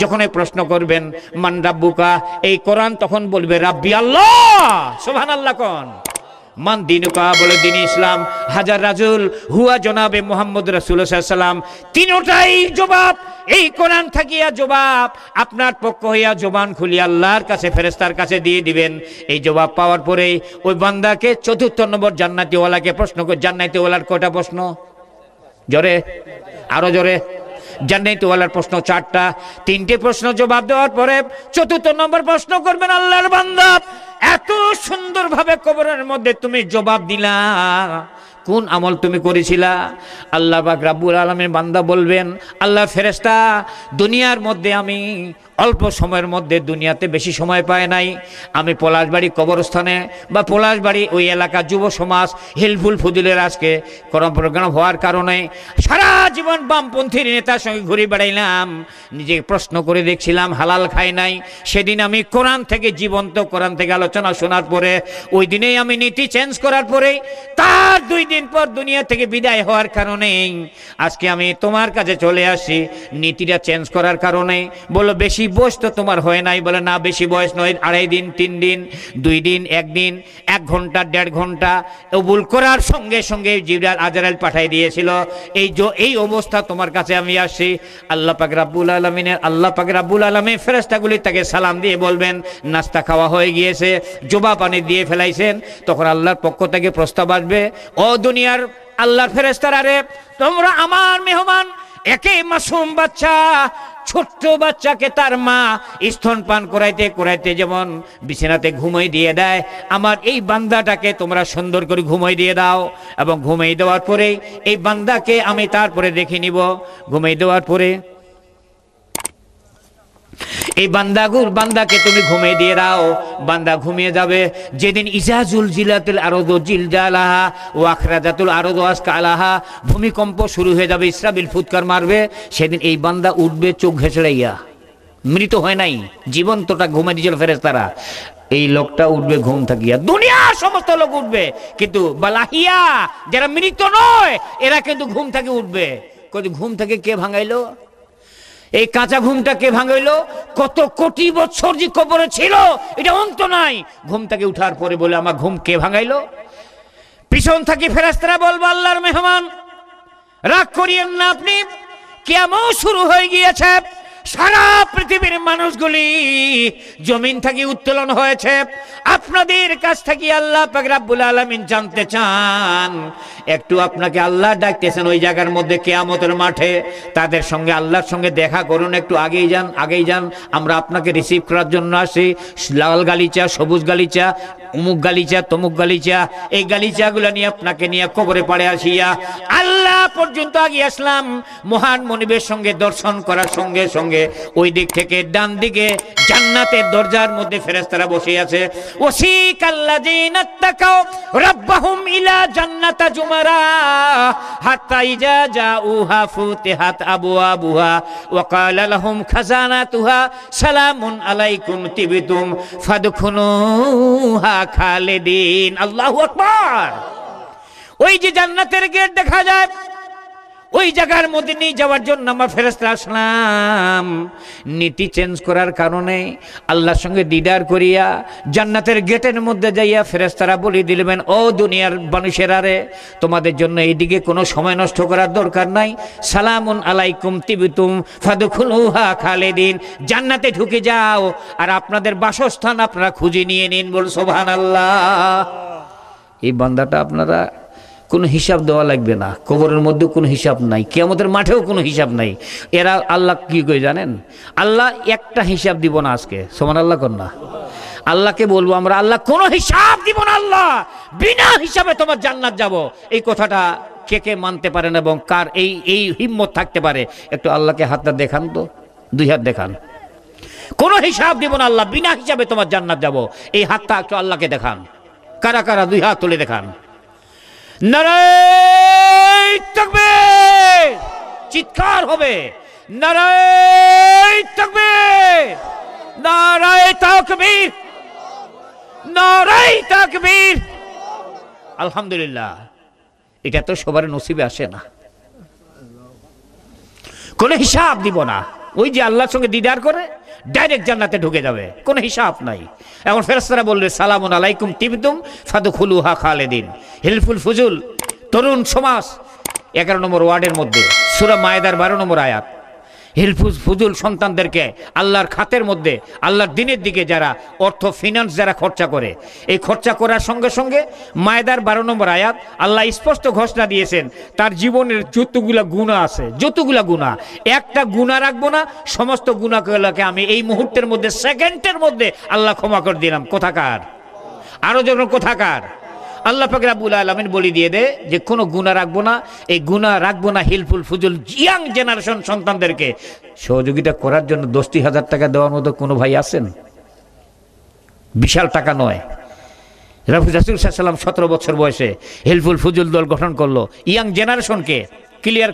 Speaker 1: যখন এই প্রশ্ন করবেন মান রাব্বুকা, এই কোরআন তখন বলবে রাব্বি আল্লাহ। সুবহানাল্লাহ কোন। মান দিনুকা বলে দিন ইসলাম, হাজার রাজুল হুয়া জনাবে মুহাম্মদ রাসূলুল্লাহ সাল্লাল্লাহু আলাইহি ওয়াসাল্লাম। তিনটাই জবাব এই কোরআন থাকিয়া জবাব আপনার পক্ষ হইয়া জবান খুলিয়া আল্লাহর কাছে ফেরেশতার কাছে দিয়ে দিবেন। এই জবাব পাওয়ার পরেই ওই বান্দাকে চতুর্থ নম্বর জান্নাতীওয়ালাকে প্রশ্ন করে। জান্নাতীওয়ালার কয়টা প্রশ্ন? জোরে, আরো জোরে। জান্নাতীওয়ালার প্রশ্ন 4টা। 3টে প্রশ্ন জবাব দেওয়ার পরে চতুর্থ নম্বর প্রশ্ন করবেন, আল্লাহর বান্দা এত সুন্দরভাবে কবরের মধ্যে তুমি জবাব দিলা, কোন আমল তুমি করেছিলা? আল্লাহ পাক রব্বুল আলামিন বান্দা বলবেন, আল্লাহ ফেরেশতা, দুনিয়ার মধ্যে আমি অল্প সময়ের মধ্যে, দুনিয়াতে বেশি সময় পায় নাই, আমি পলাশবাড়ি কবরস্থানে বা পলাশবাড়ি ওই এলাকা যুব সমাজ হিলফুল ফুদিলের আজকে প্রোগ্রাম হওয়ার কারণে সারা জীবন বামপন্থী নেতার সঙ্গে ঘুরে বেড়াইলাম, নিজে প্রশ্ন করে দেখছিলাম, হালাল খাই নাই। সেদিন আমি কোরআন থেকে, জীবন্ত কোরআন থেকে আলোচনা শোনার পরে, ওই দিনেই আমি নীতি চেঞ্জ করার পরে তার 2 দিন পর দুনিয়া থেকে বিদায় হওয়ার কারণে আজকে আমি তোমার কাছে চলে আসি নীতিটা চেঞ্জ করার কারণে। বলো বেশি বয়স তো তোমার হয় নাই? বলে না, বেশি বয়স নয়, 2.5 দিন 3 দিন 2 দিন 1 দিন 1 ঘন্টা 1.5 ঘন্টা কবুল করার সঙ্গে সঙ্গে জিবরাইল আজরাইল পাঠিয়ে দিয়েছিল। এই অবস্থা তোমার কাছে আমি আসি। আল্লাহ পাক রব্বুল আলামিন ফেরেশতাগুলি তাকে সালাম দিয়ে বলবেন, নাস্তা খাওয়া হয়ে গিয়েছে, জবা পানি দিয়ে ফেলাইছেন। তখন আল্লাহর পক্ষ থেকে প্রস্তাব আসবে, ও দুনিয়ার আল্লাহর ফেরেশতারা রে, তোমরা আমার মেহমান, একই মাসুম বাচ্চা, ছোট্ট বাচ্চাকে তার মা স্তনপান করাইতে যেমন বিছানাতে ঘুমিয়ে দিয়ে দেয়, আমার এই বান্দাটাকে তোমরা সুন্দর করে ঘুমিয়ে দিয়ে দাও। এবং ঘুমিয়ে দেওয়ার পরে এই বান্দাকে আমি তারপরে দেখে নিব। ঘুমিয়ে দেওয়ার পরে এই বান্দাকে তুমি ঘুমিয়ে দিয়ে দাও, বান্দা ঘুমিয়ে যাবে। যেদিন ইজাজুল জিলাতুল আরদু জিলজালাহা ওয়া আখরাজাতুল আরদু আসকালাহা, ভূমিকম্প শুরু হয়ে যাবে, ইসরাফিল ফুৎকার মারবে, সেদিন এই বান্দা উঠবে চোখ ঘেঁষড়াইয়া। মৃত হয় নাই, জীবন্তটা ঘুমিয়ে দিয়েছিল ফেরেশতারা। এই লোকটা উঠবে ঘুম থাকিয়া, দুনিয়ার সমস্ত লোক উঠবে, কিন্তু বালাহিয়া যারা মৃত নয় এরা কিন্তু ঘুম থেকে উঠবে। ঘুম থেকে কে ভাঙাইলো? এই কাঁচা ঘুমটা কে ভাঙাইলো? কত কোটি বছর যে কবরে ছিল এটা অন্ত নাই। ঘুম থেকে উঠার পরে বলে, আমার ঘুম কে ভাঙাইলো? পিছন থেকে ফেরেশতারা বলবো, আল্লাহর মেহমান রাগ করিয়েন না, আপনি কিয়ামত শুরু হয়ে গিয়েছে, সারা পৃথিবীর মানুষগুলি জমিন থেকে উত্তোলন হয়েছে। আপনাদের কাছ থেকে আল্লাহ পাক রব্বুল আলামিন জানতে চান, একটু আপনাকে আল্লাহ ডাকতেছেন ওই জায়গার মধ্যে কিয়ামতের মাঠে, তাদের সঙ্গে আল্লাহর সঙ্গে দেখা করুন, একটু আগেই যান, আগেই যান, আমরা আপনাকে রিসিভ করার জন্য আসি। লাল গালিচা, সবুজ গালিচা, অমুক গালিচা, তমুক গালিচা, এই গালিচাগুলো নিয়ে আপনাকে নিয়ে কবরে পাড়ে আসিয়া আল্লাহ পর্যন্ত আগে আসলাম। মহান মনিবের সঙ্গে দর্শন করার সঙ্গে সঙ্গে ওই দিক থেকে ডান দিকে জান্নাতের দরজার মধ্যে ফেরেশতারা বসে আছে। ওয়াসিকাল্লাযীনা তাকাও রাব্বাহুম ইলা জান্নাতা জুমারা হাত্তা ইজা জাউহা ফুতিহাত আবওয়াবুহা ওয়া ক্বালা লাহুম খাজানাতুহা সালামুন আলাইকুম তিবতুম ফাদখুলুহা খালিদিন। আল্লাহু আকবার। ওই যে জান্নাতের গেট দেখা যায়, ওই জায়গার মধ্যে নিয়ে যাওয়ার জন্য আমরা ফেরেশতা আসলাম। নীতি চেঞ্জ করার কারণে আল্লাহর সঙ্গে দিদার করিয়া জান্নাতের গেটের মধ্যে যাইয়া ফেরেশতারা বলে দিলেন, ও দুনিয়ার মানুষেরা রে, তোমাদের জন্য এইদিকে কোনো সময় নষ্ট করার দরকার নাই। সালামুন আলাইকুম তিবতুম ফাদখুলুহা খালিদিন, জান্নাতে ঢুকে যাও আর আপনাদের বাসস্থান আপনারা খুঁজে নিয়ে নিন। বল সুবহানাল্লাহ। এই বান্দাটা আপনারা কোনো হিসাব দেওয়া লাগবে না, কবরের মধ্যে কোনো হিসাব নাই, কিয়ামতের মাঠেও কোনো হিসাব নাই। এরা আল্লাহ কি করে জানেন? আল্লাহ একটা হিসাব দিব না আজকে, সুবহানাল্লাহ কর না। আল্লাহকে বলবো আমরা, আল্লাহ কোনো হিসাব দিব না, আল্লাহ বিনা হিসাবে তোমার জান্নাত যাব। এই কথাটা কে কে মানতে পারেন এবং কার এই হিম্মত থাকতে পারে? একটু আল্লাহকে হাতটা দেখান তো, দুই হাত দেখান। কোনো হিসাব দিব না আল্লাহ, বিনা হিসাবে তোমার জান্নাত যাব। এই হাতটা একটু আল্লাহকে দেখান। কারা কারা দুই হাত তুলে দেখান? নারায়ে তাকবীর, চিৎকার হবে নারায়ে তাকবীর, নারায়ে তাকবীর, নারায়ে তাকবীর। আলহামদুলিল্লাহ। এটা তো সবার নসিবে আসে না। কোনো হিসাব দিব না, ওই যে আল্লাহর সঙ্গে দিদার করে ডাইরেক্ট জান্নাতে ঢুকে যাবে, কোনো হিসাব নাই। এখন ফেরেশতারা বললে সালামুন আলাইকুম তিবতুম ফাদখুলুহা খালিদিন। হিলফুল ফুজুল তরুণ সমাজ 11 নম্বর ওয়ার্ডের মধ্যে সূরা মায়েদার 12 নম্বর আয়াত। হিলফুল ফুজুল সন্তানদেরকে আল্লাহর খাতের মধ্যে, আল্লাহর দিনের দিকে যারা অর্থ ফিনান্স যারা খরচা করে, এই খরচা করার সঙ্গে সঙ্গে মায়েদার 12 নম্বর আয়াত আল্লাহ স্পষ্ট ঘোষণা দিয়েছেন, তার জীবনের যতগুলা গুনাহ আছে, যতগুলা গুনাহ, একটা গুনাহ রাখবো না, সমস্ত গুনাহগুলোকে আমি এই মুহূর্তের মধ্যে, সেকেন্ডের মধ্যে আল্লাহ ক্ষমা করে দিলাম। কোথাকার? আরো যখন কোথাকার? আল্লাহ পাক রব্বুল আলামিন বলে দিয়ে দে যে কোনো গুনাহ রাখবো না, এই গুনাহ রাখবো না। হিলফুল ফুজুল ইয়াং জেনারেশন সন্তানদেরকে সহযোগিতা করার জন্য 10,000 টাকা দেওয়ার মতো কোনো ভাই আছেন? বিশাল টাকা নয়। রাসূল সাল্লাল্লাহু আলাইহি ওয়াসাল্লাম 17 বছর বয়সে হিলফুল ফুজুল দল গঠন করলো, ইয়াং জেনারেশনকে ক্লিয়ার